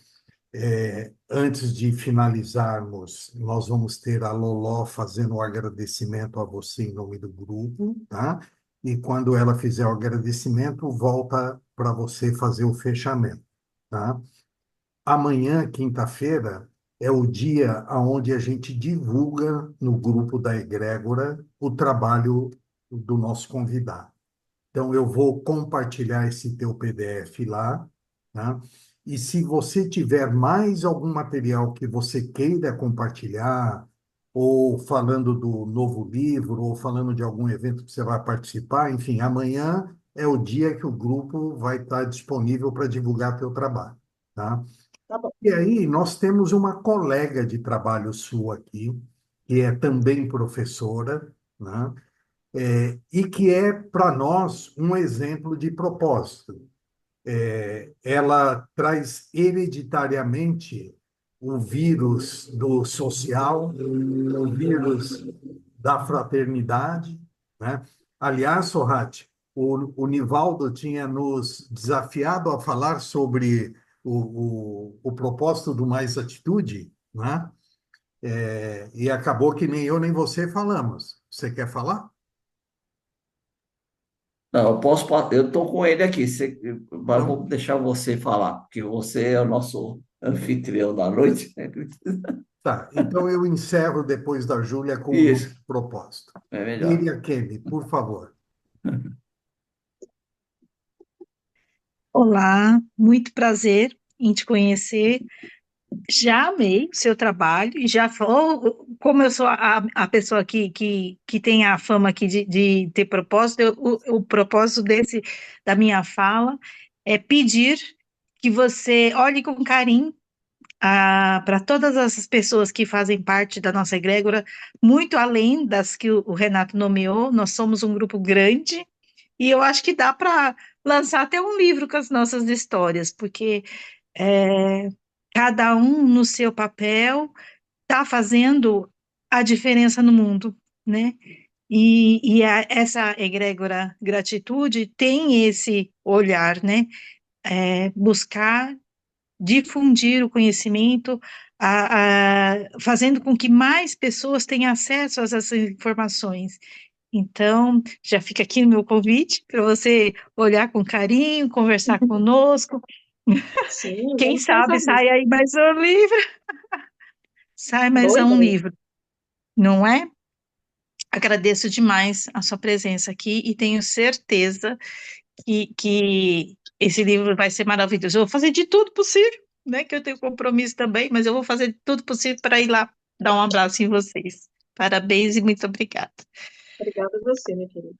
antes de finalizarmos, nós vamos ter a Loló fazendo o agradecimento a você em nome do grupo, tá? E quando ela fizer o agradecimento, volta para você fazer o fechamento, tá? Amanhã, quinta-feira, é o dia onde a gente divulga no grupo da Egrégora o trabalho do nosso convidado. Então, eu vou compartilhar esse teu PDF lá, tá? E se você tiver mais algum material que você queira compartilhar, ou falando do novo livro, ou falando de algum evento que você vai participar, enfim, amanhã é o dia que o grupo vai estar disponível para divulgar teu trabalho, tá? Tá bom. E aí, nós temos uma colega de trabalho sua aqui, que é também professora, né? E que é, para nós, um exemplo de propósito. Ela traz hereditariamente o vírus do social, o vírus da fraternidade, né? Aliás, Sorrati, o Nivaldo tinha nos desafiado a falar sobre o propósito do Mais Atitude, né? E acabou que nem eu nem você falamos. Você quer falar? Não, eu estou com ele aqui, mas Então, vou deixar você falar, porque você é o nosso anfitrião da noite, né? Tá, então eu encerro depois da Júlia com o Isso, nosso propósito. é melhor. Miriam Kemi, por favor. Olá, muito prazer em te conhecer. Já amei o seu trabalho e já, como eu sou a pessoa que tem a fama aqui de ter propósito, o propósito da minha fala é pedir que você olhe com carinho para todas essas pessoas que fazem parte da nossa egrégora, muito além das que o Renato nomeou. Nós somos um grupo grande e eu acho que dá para lançar até um livro com as nossas histórias, porque é, cada um no seu papel está fazendo a diferença no mundo, né? Essa egrégora gratitude tem esse olhar, né? Buscar difundir o conhecimento, fazendo com que mais pessoas tenham acesso a essas informações. Então, já fica aqui o meu convite para você olhar com carinho, conversar conosco. Sim, Quem vamos fazer sabe sai isso. aí mais um livro, sai mais Boa um ideia. livro, não é? Agradeço demais a sua presença aqui e tenho certeza que esse livro vai ser maravilhoso. Eu vou fazer de tudo possível, né? Que eu tenho compromisso também, mas eu vou fazer de tudo possível para ir lá dar um abraço em vocês. Parabéns e muito obrigada. Obrigada a você, minha querida.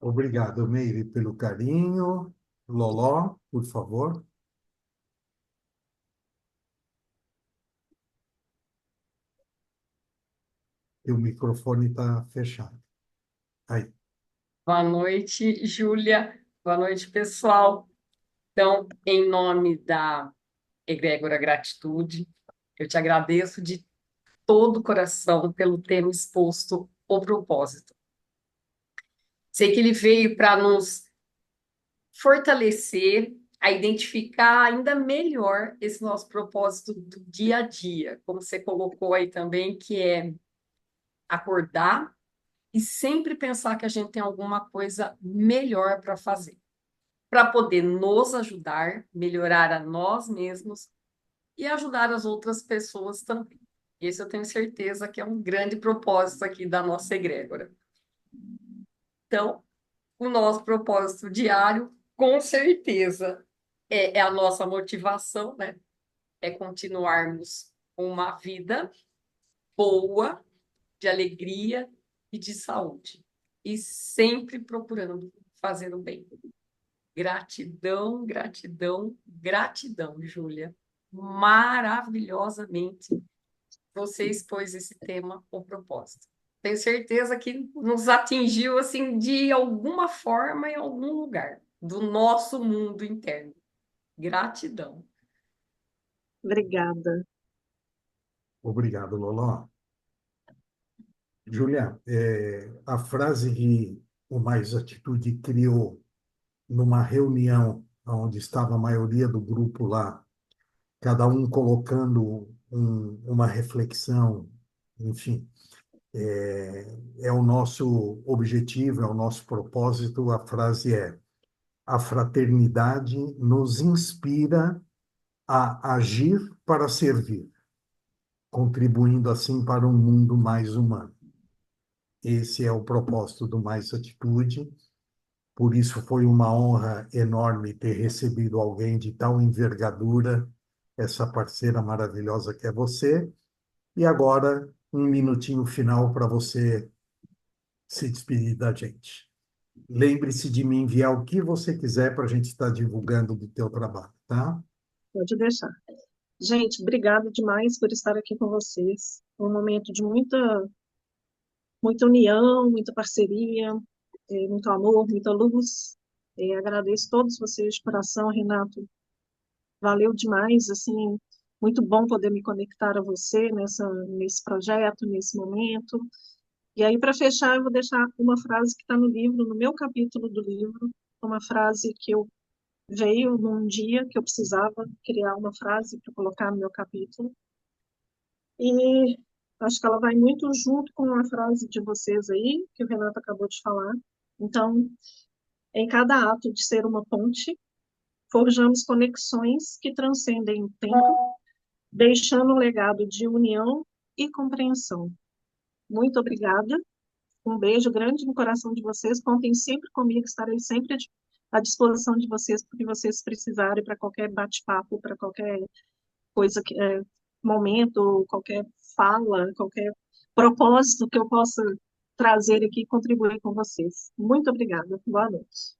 Obrigado, Meire, pelo carinho. Loló, por favor. E o microfone está fechado. Aí. Boa noite, Júlia. Boa noite, pessoal. Então, em nome da Egrégora Gratitude, eu te agradeço de todo o coração pelo tema exposto, o propósito. Sei que ele veio para nos fortalecer, a identificar ainda melhor esse nosso propósito do dia a dia, como você colocou aí também, que é acordar e sempre pensar que a gente tem alguma coisa melhor para fazer, para poder nos ajudar, melhorar a nós mesmos e ajudar as outras pessoas também. Esse eu tenho certeza que é um grande propósito aqui da nossa egrégora. Então, o nosso propósito diário, com certeza, é a nossa motivação, né? É continuarmos uma vida boa, de alegria e de saúde. E sempre procurando fazer o bem. Gratidão, gratidão, gratidão, Júlia. Maravilhosamente você expôs esse tema, o propósito. Tenho certeza que nos atingiu assim de alguma forma em algum lugar do nosso mundo interno. Gratidão. Obrigada. Obrigado, Loló. Julia, a frase que o Mais Atitude criou numa reunião onde estava a maioria do grupo lá, cada um colocando uma reflexão, enfim, é o nosso objetivo, é o nosso propósito. A frase é: a fraternidade nos inspira a agir para servir, contribuindo assim para um mundo mais humano. Esse é o propósito do Mais Atitude. Por isso foi uma honra enorme ter recebido alguém de tal envergadura, essa parceira maravilhosa que é você. E agora, um minutinho final para você se despedir da gente. Lembre-se de me enviar o que você quiser para a gente estar divulgando do teu trabalho, tá? Pode deixar. Gente, obrigada demais por estar aqui com vocês. Um momento de muita união, muita parceria, muito amor, muita luz. Agradeço a todos vocês de coração, Renato. Valeu demais, assim, muito bom poder me conectar a você nesse projeto, nesse momento. E aí, para fechar, eu vou deixar uma frase que está no livro, no meu capítulo do livro, uma frase que veio num dia que eu precisava criar uma frase para colocar no meu capítulo. E acho que ela vai muito junto com a frase de vocês aí, que o Renato acabou de falar. Então, em cada ato de ser uma ponte, forjamos conexões que transcendem o tempo, deixando um legado de união e compreensão. Muito obrigada. Um beijo grande no coração de vocês. Contem sempre comigo, estarei sempre à disposição de vocês, porque vocês precisarem para qualquer bate-papo, para qualquer coisa, momento, qualquer fala, qualquer propósito que eu possa trazer aqui e contribuir com vocês. Muito obrigada. Boa noite.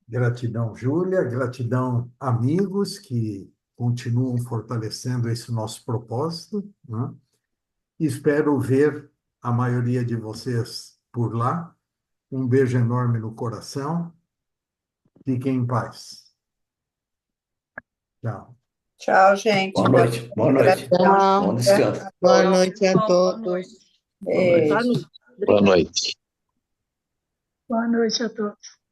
Gratidão, Júlia, gratidão, amigos que continuam fortalecendo esse nosso propósito, né? Espero ver a maioria de vocês por lá. Um beijo enorme no coração. Fiquem em paz. Tchau. Tchau, gente. Boa noite. Boa noite. Gratidão. Bom descanso. Boa noite a Boa todos. noite. Boa noite. Boa noite. Boa noite. Boa noite a todos.